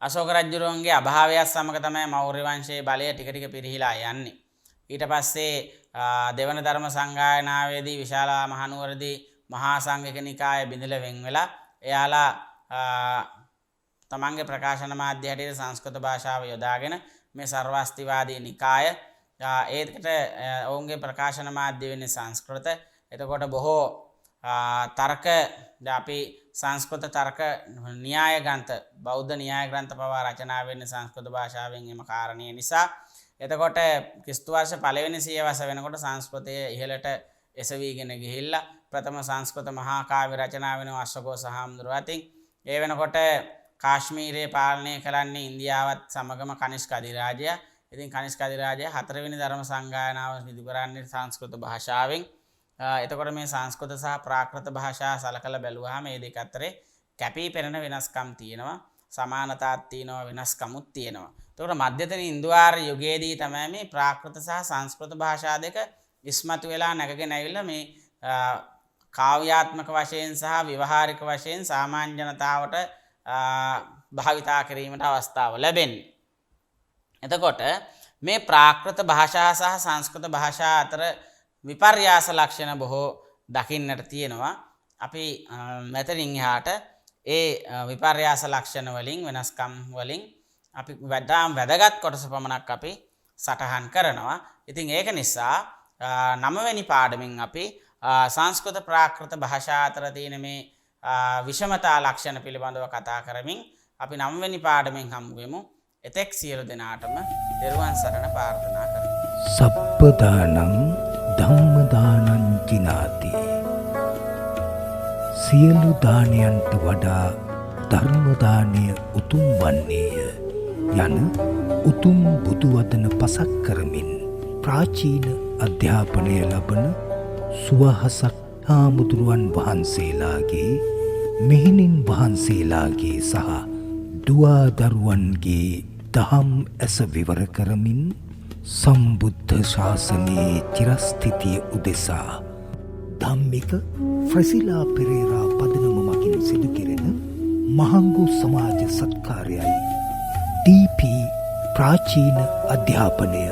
අශෝක රජුරුවන්ගේ අභාවයත් සමග තමයි මෞර්ය වංශයේ බලය ටික ටික පිරිහිලා යන්නේ. ඊට පස්සේ දෙවන ධර්ම සංගායනාවේදී විශාල මහනුවරදී මහා සංඝික නිකාය බිඳලා වෙන් වෙලා එයාලා තමන්ගේ ප්‍රකාශන මාධ්‍ය හැටියට සංස්කෘත භාෂාව යොදාගෙන මේ සර්වාස්තිවාදී නිකාය ඒකට ඔවුන්ගේ ප්‍රකාශන මාධ්‍ය වෙන්නේ සංස්කෘත. එතකොට බොහෝ තර්ක අපි සංස්කෘත තර්ක න්‍යාය ග්‍රන්ථ බෞද්ධ න්‍යාය ග්‍රන්ථ පවා රචනා වෙන්නේ සංස්කෘත භාෂාවෙන් එම කාරණේ නිසා. එතකොට ක්‍රිස්තු වර්ෂ පළවෙනි සියවස වෙනකොට සංස්කෘතය ඉහළට එසවීගෙන ගිහිල්ලා ප්‍රථම සංස්කෘත මහා කාව්‍ය රචනා වෙනවා අශ්වඝෝෂ හාමුදුරුවෝ අතින්. ඒ වෙනකොට කාශ්මීරයේ පාලනය කරන්නේ ඉන්දියාවත් සමගම කනිෂ්ක අධිරාජයා. ඉතින් කනිෂ්ක අධිරාජයා හතරවෙනි ධර්ම සංගායනාව සිදු කරන්නේ සංස්කෘත භාෂාවෙන්. එතකොට මේ සංස්කෘත සහ ප්‍රාකෘත භාෂා සලකලා බැලුවාම මේ දෙක අතරේ කැපී පෙනෙන වෙනස්කම් තියෙනවා. සමානතාවක් තියෙනවා වෙනස්කමුත් තියෙනවා. එතකොට මධ්‍යතන ඉන්දුආර්ය යුගයේදී තමයි මේ ප්‍රාකෘත සහ සංස්කෘත භාෂා දෙක ඉස්මතු වෙලා නැගගෙන ඇවිල්ලා මේ කාව්‍යාත්මක වශයෙන් සහ ව්‍යවහාරික වශයෙන් සාමාන්‍ය ජනතාවට භාවිතා කිරීමට අවස්ථාව ලැබෙන්නේ. එතකොට මේ ප්‍රාකෘත භාෂා සහ සංස්කෘත භාෂා අතර විපර්යාස ලක්ෂණ බොහෝ දකින්නට තියෙනවා. අපි මෙතනින් එහාට ඒ විපර්යාස ලක්ෂණ වලින් වෙනස්කම් වලින් අපි වැදගත් කොටස පමණක් අපි සටහන් කරනවා. ඉතින් ඒක නිසා 9 වෙනි පාඩමින් අපි සංස්කෘත ප්‍රාකෘත භාෂා අතර තියෙන මේ විෂමතා ලක්ෂණ පිළිබඳව කතා කරමින් අපි 9 වෙනි පාඩමෙන් හමු වෙමු. එතෙක් සියලු දෙනාටම දරුවන් සරණ ප්‍රාර්ථනා කරමු. සබ්බදානං ධම්මදානං ජිනාති. සියලු දානයන්ට වඩා ධර්ම දානය උතුම් වන්නේය යන උතුම් බුදු වදන පසක් කරමින් ප්‍රාචීන අධ්‍යාපනය ලබන සුවහසක් හාමුදුරුවන් වහන්සේලාගේ මෙහෙණින් වහන්සේලාගේ සහ දුවාදරුවන්ගේ දහම් ඇස විවර කරමින් සම්බුද්ධ ශාසනයේ චිරස්ථිතිය උදෙසා ධම්මික ෆ්‍රසිලා පෙරේරා පදනම මගින් සිදු කෙරෙන මහංගු සමාජ සත්කාරයයි ඩීපී ප්‍රාචීන අධ්‍යාපනය